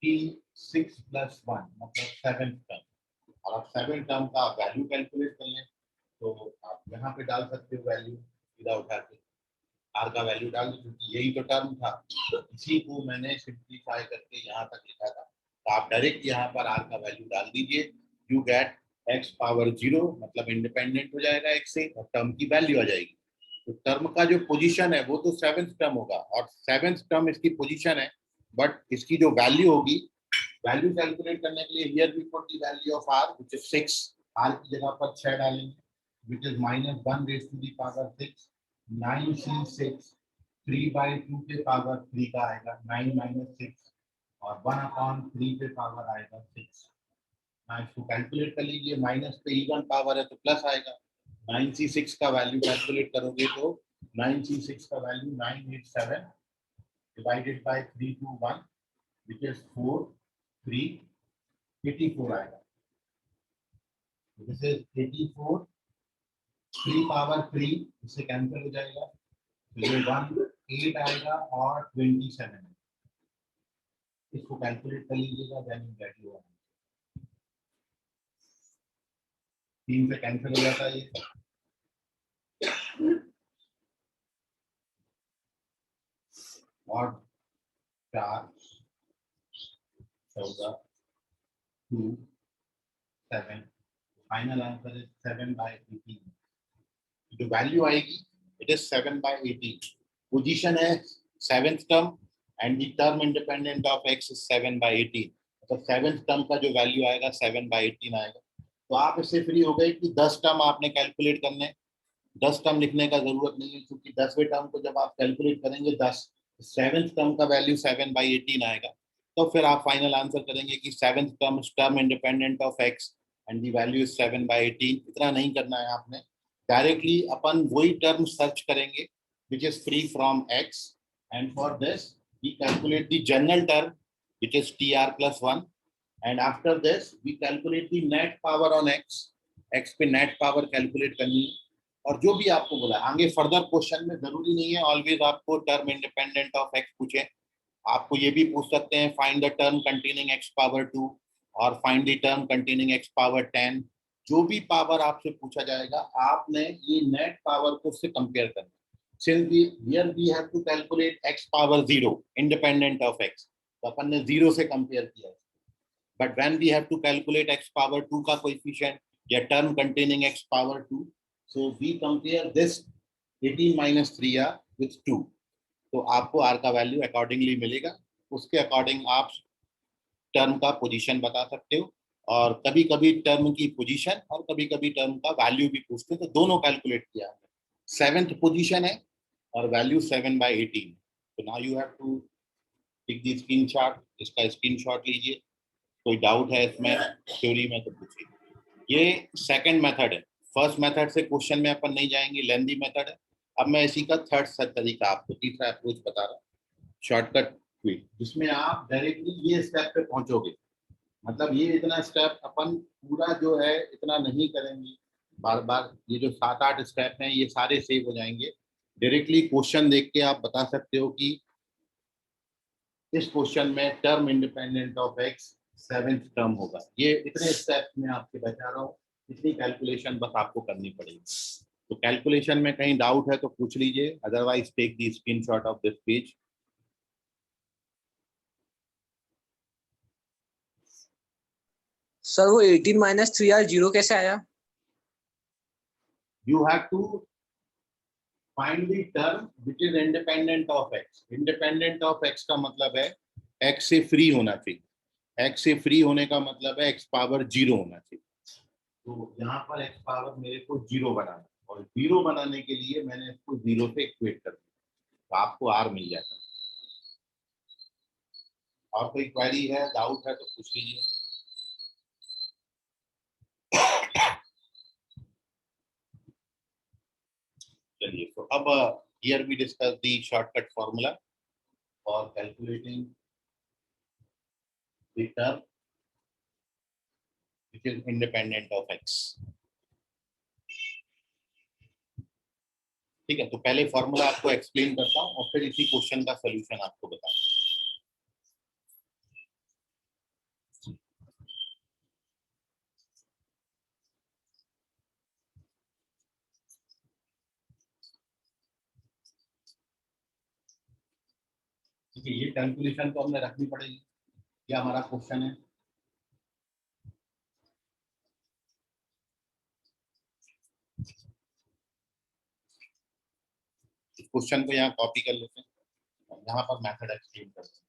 t6 plus 1 मतलब 7th टर्म, और आप 7th टर्म का वैल्यू कैलकुलेट कर लें तो आप यहाँ पे डाल सकते हो वैल्यू, सीधा उठा के r का वैल्यू डाल दो क्योंकि यही तो टर्म था, इसी को मैंने सिंप्लीफाई करके यहाँ तक लिखा था। तो आप डायरेक्ट यहाँ पर r का वैल्यू डाल दीजिए, यू गेट x पावर 0 मतलब इंडिपेंडेंट हो जाएगा x से और टर्म की वैल्यू आ जाएगी। तो टर्म का जो पोजीशन है वो तो 7th टर्म होगा और 7th टर्म इसकी पोजीशन है, बट इसकी जो वैल्यू होगी, वैल्यू कैलकुलेट करने के लिए here we put the value of r which is 6, r की जगह पर 6 डालेंगे which is -1 raise to the power 6, 9c6 3/2 पे पावर 3 का आएगा 9 माइनस 6 और 1/3 पे पावर आएगा 6। ना इसको कैलकुलेट कर लीजिए, माइनस पे इवन पावर है तो प्लस आएगा। 9c6 का वैल्यू कैलकुलेट करोगे तो 9c6 का value 987 divided by 321 which is 4 3 84 आएगा। दिस इज 84 3 पावर 3 इससे कैंसिल हो जाएगा तो ये 1 8 आएगा और 27, इसको कैलकुलेट कर लीजिएगा then you get your answer. 3 से कैंसिल हो जाता है ये, और 4 14 2 7, फाइनल आंसर इज 7/18। जो वैल्यू आएगी इट इज 7/18। पोजीशन है 7th term and the term independent of x is 7/18, मतलब 7th टर्म का जो वैल्यू आएगा 7/18 आएगा। तो आप इससे फ्री हो गए कि 10 टर्म आपने कैलकुलेट करने, 10 टर्म लिखने का जरूरत नहीं है क्योंकि 10वें टर्म को जब आप कैलकुलेट करेंगे 10 7th टर्म का वैल्यू 7/18 आएगा, तो फिर आप फाइनल आंसर करेंगे कि 7th term is term independent of x and the value is 7/18। इतना नहीं करना है आपने, डायरेक्टली अपन वही टर्म सर्च करेंगे which is free from x, and for this we calculate the general term which is tr plus 1, and after this we calculate the net power on x पे net power calculate करनी है। और जो भी आपको बोला आगे फर्दर क्वेश्चन में, जरूरी नहीं है ऑलवेज आपको टर्म इंडिपेंडेंट ऑफ x पूछे, आपको ये भी पूछ सकते हैं find the term containing x power 2 और find the term containing x power 10। जो भी पावर आपसे पूछा जाएगा आपने ये नेट पावर को उससे कंपेयर करना। Since here we have to calculate x power 0 independent of x, तो अपन ने 0 से कंपेयर किया, but when we have to calculate x power 2 का कोएफिशिएंट या term containing x power 2, so we compare this 18 minus 3r with 2, तो आपको r का value accordingly मिलेगा, उसके अकॉर्डिंग आप टर्म का पोजीशन बता सकते हो। और कभी कभी टर्म की पोजीशन और कभी कभी टर्म का वैल्यू भी पूछते हैं, तो दोनों कैलकुलेट किया है। 7th पोजीशन है और वैल्यू 7/18। तो now you have to take the screenshot. इसका स्क्रीनशॉट लीजिए। कोई डाउट है इसमें थ्योरी में तो पूछिए। ये सेकंड मेथड है। फर्स्ट मेथड से क्वेश्चन में अपन नहीं जाएंगे, लेंथी मेथड है। अब मैं इसी का थर्ड तरीका आपको, तीसरा अप्रोच बता रहा हूँ, शॉर्टकट ट्वीट, जिसमें आप डायरेक्टली ये स्टेप पे पहुंचोगे। मतलब ये इतना स्टेप अपन पूरा जो है इतना नहीं करेंगे बार बार। ये जो 7-8 स्टेप हैं ये सारे सेव हो जाएंगे। डायरेक्टली क्वेश्चन देख के आप बता सकते हो कि इस क्वेश्चन में term independent of x 7th term होगा। ये इतने स्टेप में आपके बता रहा हूँ, इतनी कैलकुलेशन बस आपको करनी पड़ेगी। तो कैलकुलेशन में कहीं डाउट है तो पूछ लीजिए, otherwise take the screenshot of this page. Sir वो 18 माइनस 3R 0 कैसे आया? You have to find the term which is independent of x. Independent of x का मतलब है x से फ्री होना चाहिए। x से फ्री होने का मतलब है x पावर 0 होना चाहिए। तो यहाँ पर x पावर मेरे को 0 बनाना, और 0 बनाने के लिए मैंने इसको 0 से इक्वेट कर दिया, तो आपको r मिल जाता है। और कोई क्वेरी है, डाउट है तो पूछ लीजिए। चलिए, तो अब here we discuss the shortcut formula for calculating the term which is independent of x। ठीक है, तो पहले फॉर्मूला आपको एक्सप्लेन करता हूँ और फिर इसी क्वेश्चन का सॉल्यूशन आपको बताऊँ। ठीक है, ये कैलकुलेशन तो हमने रखनी पड़ेगी। क्या हमारा क्वेश्चन है, क्वेश्चन को यहाँ कॉपी कर लेते हैं, यहाँ पर मेथड एक्सप्लेन करते हैं।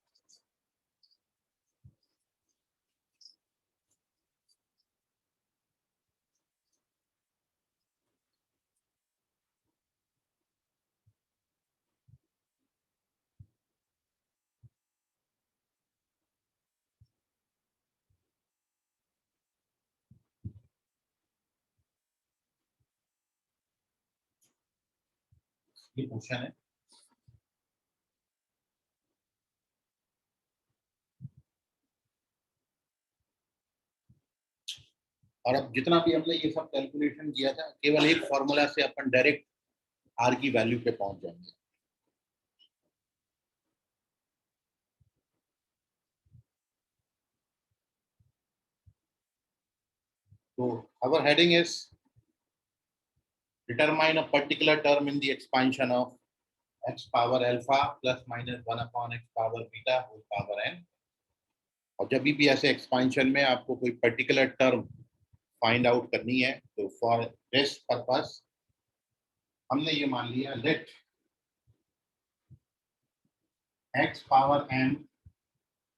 ये क्वेश्चन है, और अब जितना भी हमने ये सब कैलकुलेशन किया था, केवल एक फॉर्मूला से अपन डायरेक्ट आर की वैल्यू पे पहुंच जाएंगे। तो our heading is determine a particular term in the expansion of x power alpha plus minus 1 upon x power beta whole power n। और जब भी ऐसे एक्सपांशन में आपको कोई पर्टिकुलर टर्म फाइंड आउट करनी है, तो फॉर दिस पर्पस हमने ये मान लिया, लेट x पावर m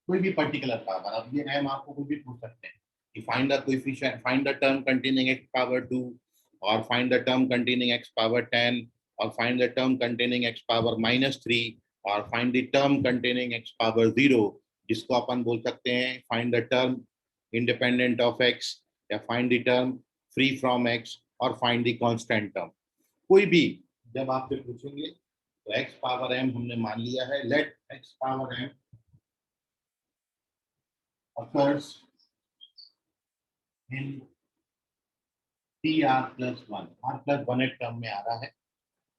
कोई भी पर्टिकुलर पावर। अब ये m आपको कोई भी पूछ सकते हैं कि find the coefficient, find the term containing x power 2, और find the term containing x power 10, और find the term containing x power -3, और find the term containing x power 0, जिसको अपन बोल सकते हैं find the term independent of x, या find the term free from x, और find the constant term. कोई भी जब आपसे पूछेंगे तो x पावर m हमने मान लिया है, लेट x पावर m occurs in TR plus 1, R plus 1 एक टर्म में आ रहा है।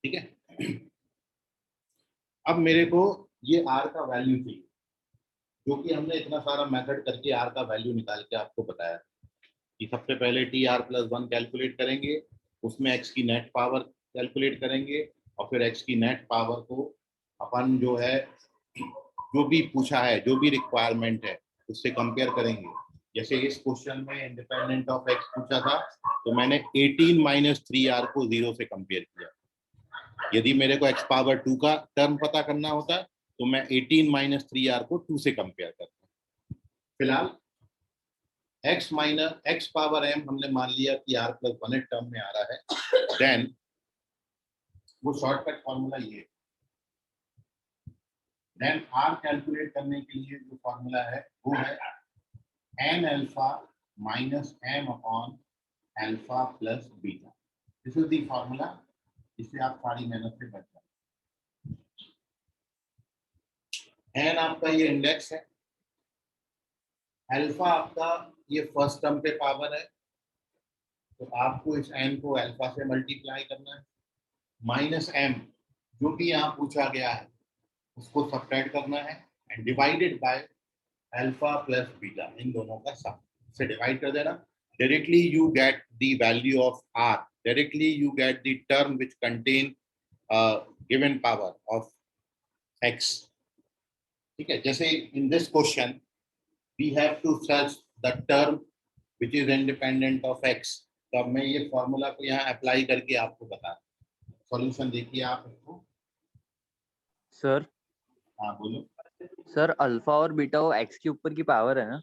ठीक है, अब मेरे को ये R का वैल्यू चाहिए, जो कि हमने इतना सारा मेथड करके R का वैल्यू निकाल के आपको बताया कि सबसे पहले TR plus 1 कैलकुलेट करेंगे, उसमें x की नेट पावर कैलकुलेट करेंगे, और फिर x की नेट पावर को अपन जो है, जो भी पूछा है, जो भी रिक्वायरमेंट है, उससे कंपेयर करेंगे। जैसे इस क्वेश्चन में इंडिपेंडेंट ऑफ x पूछा था, तो मैंने 18 माइनस 3R को 0 से कंपेयर किया। यदि मेरे को x पावर 2 का टर्म पता करना होता तो मैं 18 माइनस 3R को 2 से कंपेयर करता। फिलहाल x पावर m हमने मान लिया कि r प्लस 1 टर्म में आ रहा है। देन वो शॉर्टकट फॉर्मूला ये है। देन आर कैलकुलेट करने के लिए जो फॉर्मूला है वो है n alpha minus m upon alpha plus beta. This is the formula, इससे आप सारी मेहनत से बच जाए। एन आपका ये इंडेक्स है, अल्फा आपका ये फर्स्ट टर्म पे पावर है, तो आपको इस एन को अल्फा से मल्टीप्लाई करना है, माइनस एम जो भी यहाँ पूछा गया है उसको सब्ट्रैक्ट करना है, and divided by alpha plus beta, इन दोनों का सम से डिवाइड कर देना। Directly you get the value of r, directly you get the term which contain given power of x. ठीक है, जैसे in this question we have to search the term which is independent of x. तो अब मैं ये formula को यहाँ apply करके आपको बता रहा हूँ। सॉल्यूशन देखिए आप इसको। सर हाँ बोलो। सर अल्फा और बीटा वो एक्स के ऊपर की पावर है ना?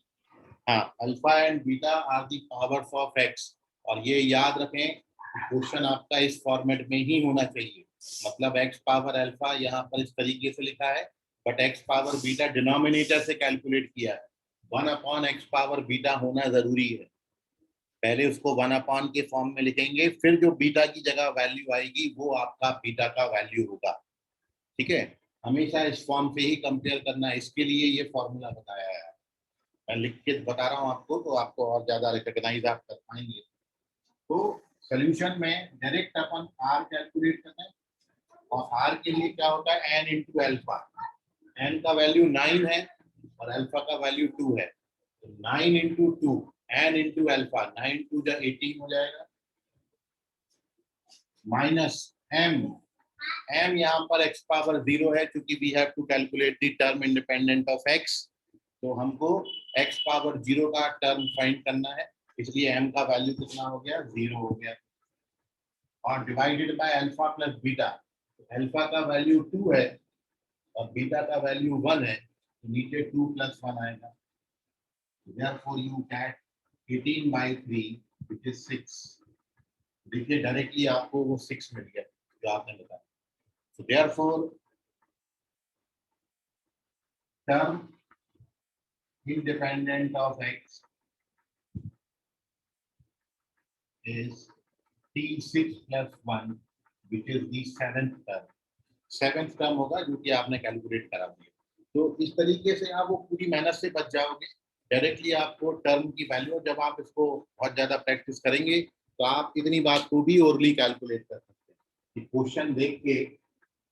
हाँ, alpha and beta are the powers of x. और ये याद रखें, क्वेश्चन आपका इस फॉर्मेट में ही होना चाहिए, मतलब एक्स पावर अल्फा यहाँ पर इस तरीके से लिखा है, but x power beta denominator से कैलकुलेट किया है। 1 अपॉन एक्स पावर बीटा होना जरूरी है। पहले उसको 1 अपॉन के फॉर्म में लिखेंगे, फिर जो बीटा की जगह वैल्यू आएगी वो आपका बीटा का वैल्यू होगा। ठीक है, हमेशा इस फॉर्म से ही कंपेयर करना है, इसके लिए ये फॉर्मूला बताया है। मैं लिख के बता रहा हूँ आपको, तो आपको और ज्यादा रिकॉग्नाइज आप कर पाएंगे। तो सोल्यूशन में डायरेक्ट अपन आर कैलकुलेट करना है, और आर के लिए क्या होता है एन इंटू अल्फा। एन का वैल्यू 9 है और अल्फा का वैल्यू 2 है, तो 9 इंटू 2 एन इंटू अल्फा, 9 2 जा 18 हो जाएगा, माइनस एम। एम यहाँ पर एक्स पावर 0 है, क्योंकि we have to calculate the term independent of x, तो हमको एक्स पावर 0 का टर्म फाइंड करना है, इसलिए एम का वैल्यू कितना हो गया 0 हो गया, और divided by alpha plus beta. Alpha का वैल्यू 2 है और बीटा का वैल्यू 1 है, तो नीचे 2 + 1 आएगा। Therefore you get 18/3 which is 6। देखिए डायरेक्टली आपको वो 6 मिल गया जो आपने बताया। So therefore term independent of x is t6 + 1 which is the 7th term। 7th term होगा जो कि आपने कैलकुलेट करा दिया। तो इस तरीके से आप वो पूरी मेहनत से बच जाओगे। डायरेक्टली आपको टर्म की वैल्यू, जब आप इसको बहुत ज्यादा प्रैक्टिस करेंगे तो आप इतनी बात को भी ओरली कैलकुलेट कर सकते हैं कि क्वेश्चन देख के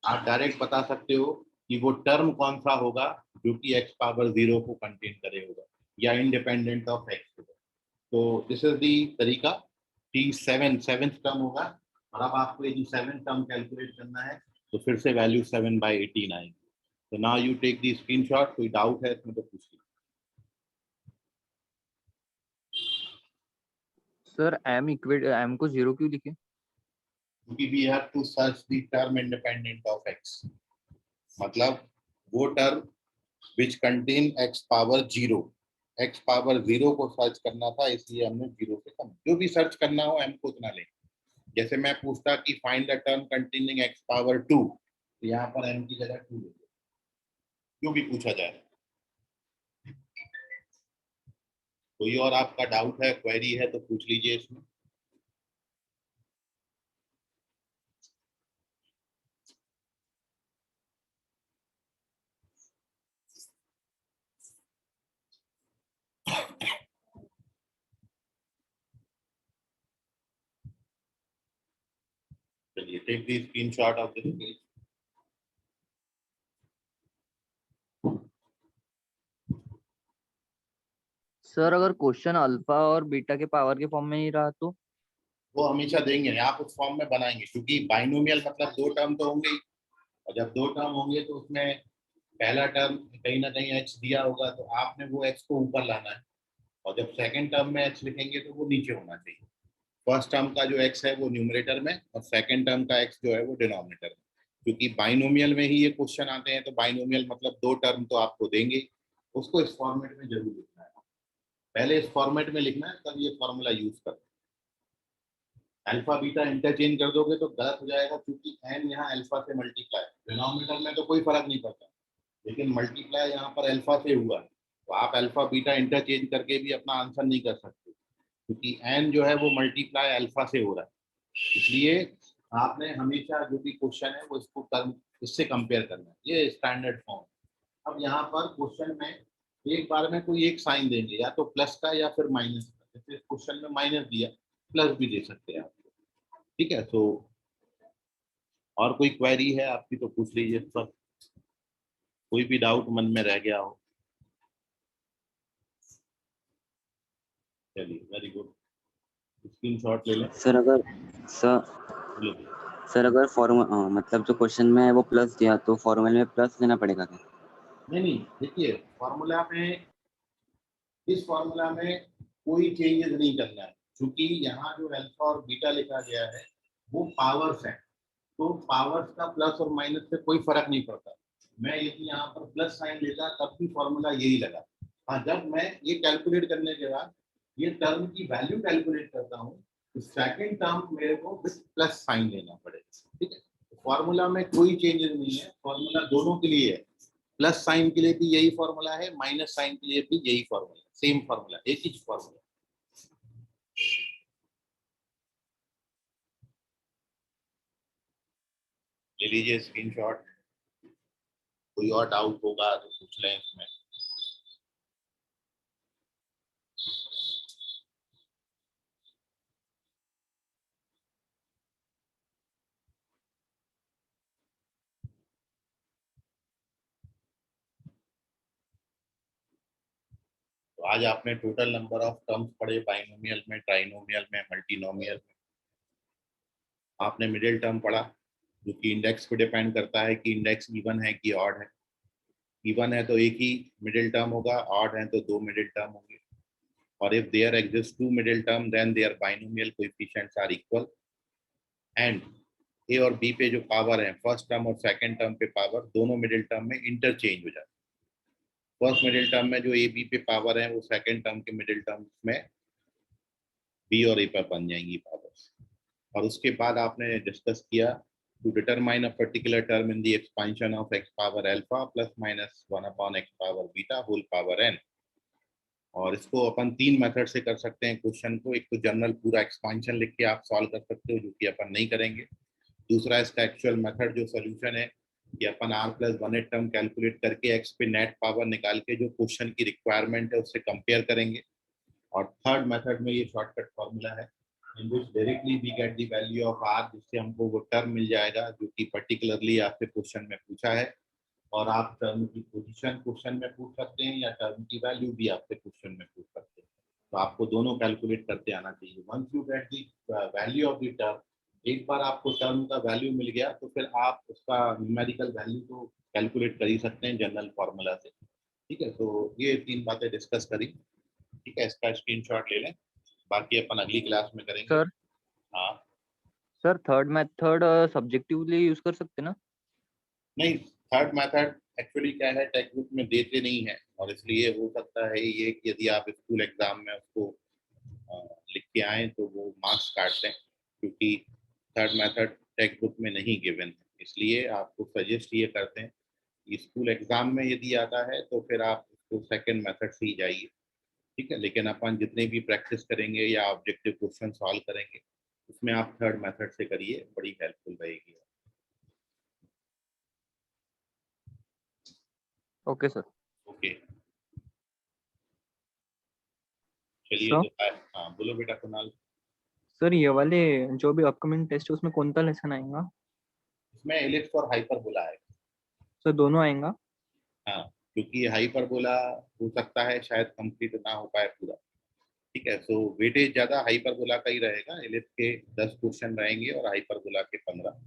आप डायरेक्ट बता सकते हो कि वो टर्म कौन सा होगा जो कि एक्स पावर 0 को कंटेन करे होगा या इंडिपेंडेंट ऑफ एक्स होगा। तो दिस इज दी तरीका। T7 7th टर्म होगा, और अब आपको ये 7th टर्म कैलकुलेट करना है, तो फिर से वैल्यू 7/18 आएगी। तो now you take the screenshot. कोई डाउट है इसमें तो पूछिए। सर एम को 0 क्यों लिखे? क्योंकि we have to search the term independent of x, मतलब वो term which contain x power 0, x power 0 को सर्च करना था, इसलिए हमने 0 से कम। जो भी सर्च करना हो एम को उतना लें। जैसे मैं पूछता कि find the term containing x power 2, तो यहाँ पर एम की जगह 2 ले, जो भी पूछा जाए। कोई और आपका डाउट है, क्वेरी है तो पूछ लीजिए इसमें। चलिए, take the screenshot of this page. Sir अगर क्वेश्चन अल्फा और बीटा के पावर के फॉर्म में ही रहा तो? वो हमेशा देंगे, आप उस फॉर्म में बनाएंगे, क्योंकि बाइनोमियल मतलब 2 टर्म तो होंगे ही, और जब 2 टर्म होंगे तो उसमें पहला टर्म कहीं ना कहीं एक्स दिया होगा, तो आपने वो एक्स को ऊपर लाना है, और जब सेकंड टर्म में एक्स लिखेंगे तो वो नीचे होना चाहिए। फर्स्ट टर्म का जो एक्स है वो न्यूमरेटर में, और सेकंड टर्म का एक्स जो है वो डिनोमिनेटर में। क्योंकि बाइनोमियल में ही ये क्वेश्चन आते हैं, तो बाइनोमियल मतलब 2 टर्म तो आपको देंगे, उसको इस फॉर्मेट में जरूर लिखना है। पहले इस फॉर्मेट में लिखना है, तब ये फॉर्मूला यूज करना है। अल्फा बीटा इंटरचेंज कर दोगे तो गलत हो जाएगा, क्योंकि एन यहाँ अल्फा से मल्टीप्लाई, डिनोमिनेटर में तो कोई फर्क नहीं पड़ता, लेकिन मल्टीप्लाई यहाँ पर अल्फा से हुआ है, तो आप अल्फा बीटा इंटरचेंज करके भी अपना आंसर नहीं कर सकते, क्योंकि एन जो है वो मल्टीप्लाई अल्फा से हो रहा है। इसलिए आपने हमेशा जो भी क्वेश्चन है वो इसको टर्म इससे कंपेयर करना है, ये स्टैंडर्ड फॉर्म। अब यहाँ पर क्वेश्चन में एक बार में कोई एक साइन देंगे, या तो प्लस का या फिर माइनस का, जैसे क्वेश्चन में माइनस दिया, प्लस भी दे सकते हैं आप, ठीक है। तो और कोई क्वेरी है आपकी तो पूछ लीजिए इस पर, कोई भी डाउट मन में रह गया हो। चलिए वेरी गुड, स्क्रीनशॉट ले लें। सर अगर सर बोलो। सर अगर फॉर्मूला मतलब जो क्वेश्चन में है वो प्लस दिया तो फॉर्मूले में प्लस लेना पड़ेगा क्या? नहीं, देखिए फॉर्मूला में, इस फॉर्मूला में कोई चेंजेस नहीं करना है, क्योंकि यहाँ जो अल्फा और बीटा लिखा गया है वो पावर्स है, तो पावर्स का प्लस और माइनस से कोई फर्क नहीं पड़ता। मैं यदि यहाँ पर प्लस साइन लेता तब भी फॉर्मूला यही लगा। हाँ, जब मैं ये कैलकुलेट करने के बाद ये टर्म की वैल्यू कैलकुलेट करता हूँ तो सेकंड टर्म मेरे को प्लस साइन लेना पड़ेगा, ठीक है। फॉर्मूला में कोई चेंजेस नहीं है, फॉर्मूला दोनों के लिए है, प्लस साइन के लिए भी यही फॉर्मूला है, माइनस साइन के लिए भी यही फॉर्मूला, सेम फॉर्मूला, एक ही फॉर्मूला। ले लीजिए स्क्रीनशॉट, कोई और डाउट होगा तो पूछ लें इसमें। तो आज आपने टोटल नंबर ऑफ टर्म्स पढ़े, बाइनोमियल में, ट्राइनोमियल में, मल्टीनोमियल में। आपने मिडिल टर्म पढ़ा, जो कि इंडेक्स पे डिपेंड करता है कि इंडेक्स इवन है कि ऑड है। इवन है तो एक ही मिडिल टर्म होगा, ऑड है तो दो मिडिल टर्म होंगे। और if there exist two middle term then there binomial coefficients are equal, and a और बी पे जो पावर है, फर्स्ट टर्म और सेकंड टर्म पे पावर दोनों मिडिल टर्म में इंटरचेंज हो जाती है। फर्स्ट मिडिल टर्म में जो ए बी पे पावर है वो सेकंड टर्म के मिडिल टर्म में बी और ए पर बन जाएंगी पावर्स। और उसके बाद आपने डिस्कस किया to determine a particular term in the expansion of x power alpha plus minus 1 x power beta whole power n. और इसको अपन तीन मेथड से कर सकते हैं क्वेश्चन को। एक तो जनरल पूरा एक्सपेंशन लिख के आप सॉल्व कर सकते हो, जो कि अपन नहीं करेंगे। दूसरा इसका एक्चुअल मेथड जो सोल्यूशन है कि अपन r प्लस 1 टर्म कैलकुलेट करके x पे नेट पावर निकाल के जो क्वेश्चन की रिक्वायरमेंट है उससे कंपेयर करेंगे। और थर्ड मेथड में ये शॉर्टकट फॉर्मूला है in which directly we get the value of r, जिससे हमको वो टर्म मिल जाएगा जो कि पर्टिकुलरली आपसे क्वेश्चन में पूछा है। और आप टर्म की पोजीशन क्वेश्चन में पूछ सकते हैं या टर्म की वैल्यू भी आपसे क्वेश्चन में पूछ सकते हैं। तो आपको दोनों कैलकुलेट करते आना चाहिए। Once you get the value of the term, एक बार आपको टर्म का वैल्यू मिल गया तो फिर आप उसका न्यूमेरिकल वैल्यू तो कैलकुलेट कर ही सकते हैं जनरल फार्मूला से, ठीक है। तो ये तीन बातें डिस्कस करी, ठीक है। इसका स्क्रीनशॉट ले लें, बाकी अपन अगली क्लास में करेंगे। सर हाँ sir third method subjectively use कर सकते ना? नहीं, थर्ड मेथड एक्चुअली क्या है, टेक्स्ट बुक में देते नहीं है, और इसलिए हो सकता है ये कि यदि आप स्कूल एग्जाम में उसको लिख के आए तो वो मार्क्स काट दें, क्योंकि थर्ड मेथड टेक्स्ट बुक में नहीं गिवन है। इसलिए आपको सजेस्ट ये करते हैं कि स्कूल एग्जाम में यदि आता है तो फिर आप उसको सेकेंड मेथड से ही जाइए, ठीक है। लेकिन अपन जितने भी प्रैक्टिस करेंगे या ऑब्जेक्टिव क्वेश्चन सॉल्व करेंगे उसमें आप थर्ड मेथड से करिए, बड़ी हेल्पफुल रहेगी। Okay sir. ओके, चलिए सर तो हाँ बोलो बेटा कुणाल। सर ये वाले जो भी अपकमिंग टेस्ट है उसमें कौन सा लेसन आएगा? इसमें एलिप्स और हाइपरबोला है। सर दोनों आएगा? हाँ, क्योंकि हाइपरबोला हो सकता है शायद कंप्लीट ना हो पाए पूरा, ठीक है। सो वेटेज ज्यादा हाइपरबोला का ही रहेगा। एलिप्स के 10 क्वेश्चन रहेंगे और हाइपरबोला के 15,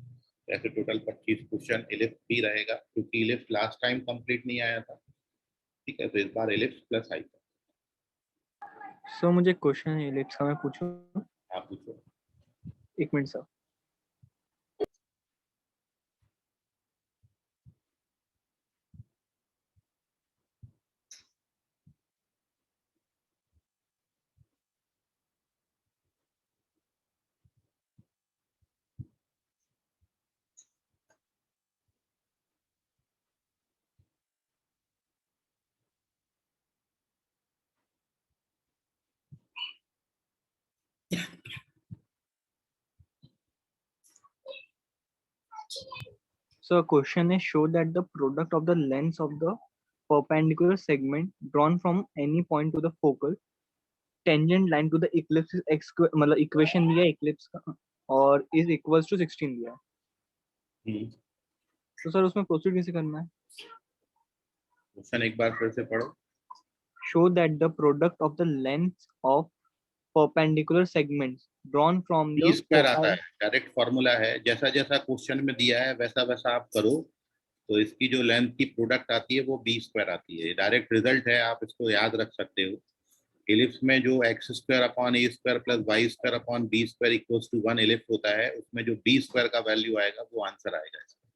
ऐसे टोटल 25 क्वेश्चन एलिप्स भी रहेगा, क्योंकि एलिप्स लास्ट टाइम कंप्लीट नहीं आया था, ठीक है। तो इस बार एलिप्स प्लस हाइपर। सर मुझे क्वेश्चन है एलिप्स का, मैं पूछूं? आप पूछो। एक minute sir. So a question is show that the product of the lengths of the perpendicular segment drawn from any point to the focal tangent line to the eclipse is x square, मतलब equation दिया है eclipse का और is equals to 16 दिया है। तो sir उसमें proceed कैसे करना है? क्वेश्चन एक बार फिर से पढ़ो। Show that the product of the lengths of perpendicular segments drawn from b the square आता foci है, डायरेक्ट फॉर्मूला है, जैसा जैसा क्वेश्चन में दिया है वैसा वैसा आप करो तो इसकी जो लेंथ की प्रोडक्ट आती है वो बी स्क्वायर आती है। डायरेक्ट रिजल्ट है, आप इसको याद रख सकते हो। इलिप्स में जो x square upon a square plus y square upon b square equals to 1 ellipse होता है, उसमें जो बी स्क्वायर का वैल्यू आएगा वो आंसर आएगा इसका।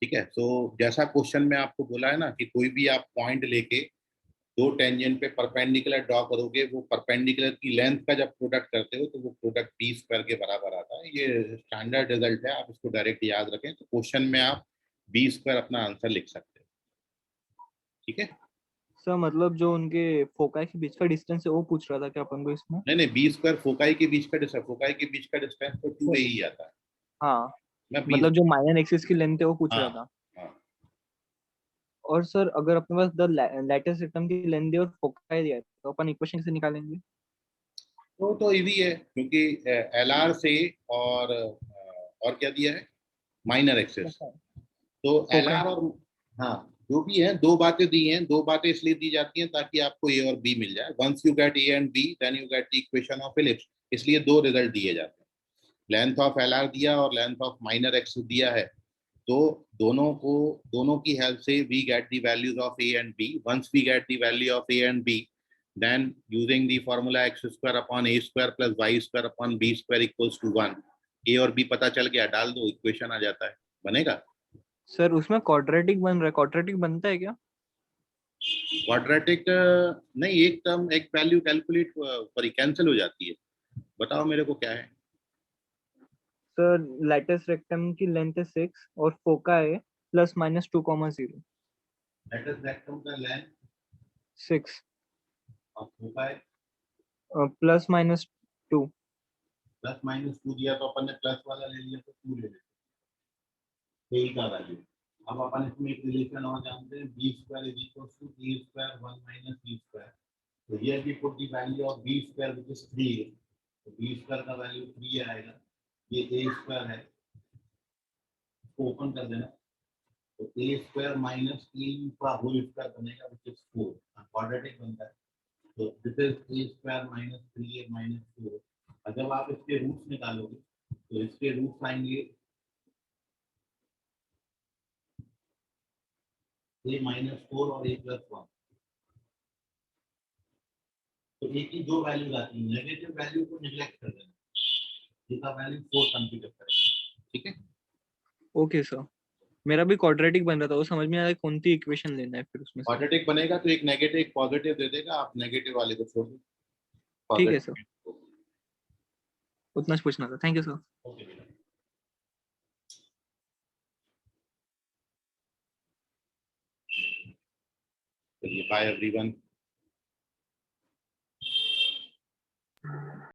ठीक है, तो जैसा क्वेश्चन में आपको बोला है ना कि कोई भी आप पॉइंट लेके दो टेंजेंट पे परपेंडिकुलर ड्रॉ करोगे, वो परपेंडिकुलर की लेंथ का जब प्रोडक्ट करते हो तो वो प्रोडक्ट बी स्क्वायर के बराबर आता है। ये स्टैंडर्ड रिजल्ट है, आप इसको डायरेक्ट याद रखें तो क्वेश्चन में आप बी स्क्वायर अपना आंसर लिख सकते हो। ठीक है सर, मतलब जो उनके फोकाई के बीच का डिस्टेंस है वो पूछ रहा था क्या अपन को इसमें? नहीं, बी स्क्वायर फोकाई के बीच का डिस्टेंस, फोकाई के बीच का डिस्टेंस तो 2a ही आता है। हाँ, मैं मतलब जो माइनर एक्सिस की लेंथ है वो पूछ रहा था। हाँ, और सर अगर अपने पास द लैटिस सिस्टम की लेंथ दी और फोकाई दिया है तो अपन इक्वेशन कैसे निकालेंगे? तो इजी है क्योंकि एलआर से और क्या दिया है, माइनर एक्सेस। तो फोकाई। एलआर और हाँ, जो भी है, दो बातें दी हैं, दो बातें इसलिए दी जाती हैं ताकि आपको ए और बी मिल जाए। Once you get a and b then you get the equation of ellipse. इसलिए दो रिजल्ट दिए जाते हैं, लेंथ ऑफ एलआर दिया और लेंथ ऑफ माइनर एक्सेस दिया है। तो दोनों की हेल्प से we get the values of a and b. Once we get the value of a and b then using the formula x square upon a square plus y square upon b square equals to 1, a और b पता चल गया, डाल दो, equation आ जाता है, बनेगा। Sir उसमें क्वाड्रेटिक बन रहा है, क्वाड्रेटिक बनता है क्या? क्वाड्रेटिक नहीं, एक टर्म एक वैल्यू कैलकुलेट पर कैंसिल हो जाती है। बताओ मेरे को क्या है। सर लैटिस रेक्टम की लेंथ है 6 और फोका है ±2,0। लैटिस रेक्टम का लेंथ 6 और फोका है ±2। +-2 दिया तो अपन ने प्लस वाला ले लिया तो 2 ले लेते, यही का वैल्यू। अब अपन इसमें एक रिलेशन और जानते हैं, b square is equal to a square 1 minus b square. तो here we put the value of b square which is 3, तो बी स्क्वायर का वैल्यू 3 आएगा। ये ए स्क्वायर है, इसको ओपन कर देना, तो ए स्क्वायर माइनस 3 का होल स्क्वायर बनेगा व्हिच इज 4, क्वाड्रेटिक बनता है। तो this is a square minus 3a minus 4। और जब आप इसके रूट्स निकालोगे तो इसके रूट्स आएंगे a माइनस 4 और a प्लस 1। तो a की दो वैल्यूज आती है, नेगेटिव वैल्यू को नेग्लेक्ट कर देना, इसका वैल्यू 4 कंसीडर करें। ठीक है, ओके सर, मेरा भी क्वाड्रेटिक बन रहा था, वो समझ में आ रहा है कौन सी इक्वेशन लेना है फिर उसमें से। क्वाड्रेटिक बनेगा तो एक नेगेटिव एक पॉजिटिव दे देगा, आप नेगेटिव वाले को छोड़ दो, ठीक है सर, पॉजिटिव। उतना पूछना था। Thank you sir. ओके बेटा, चलिए बाय एवरीवन।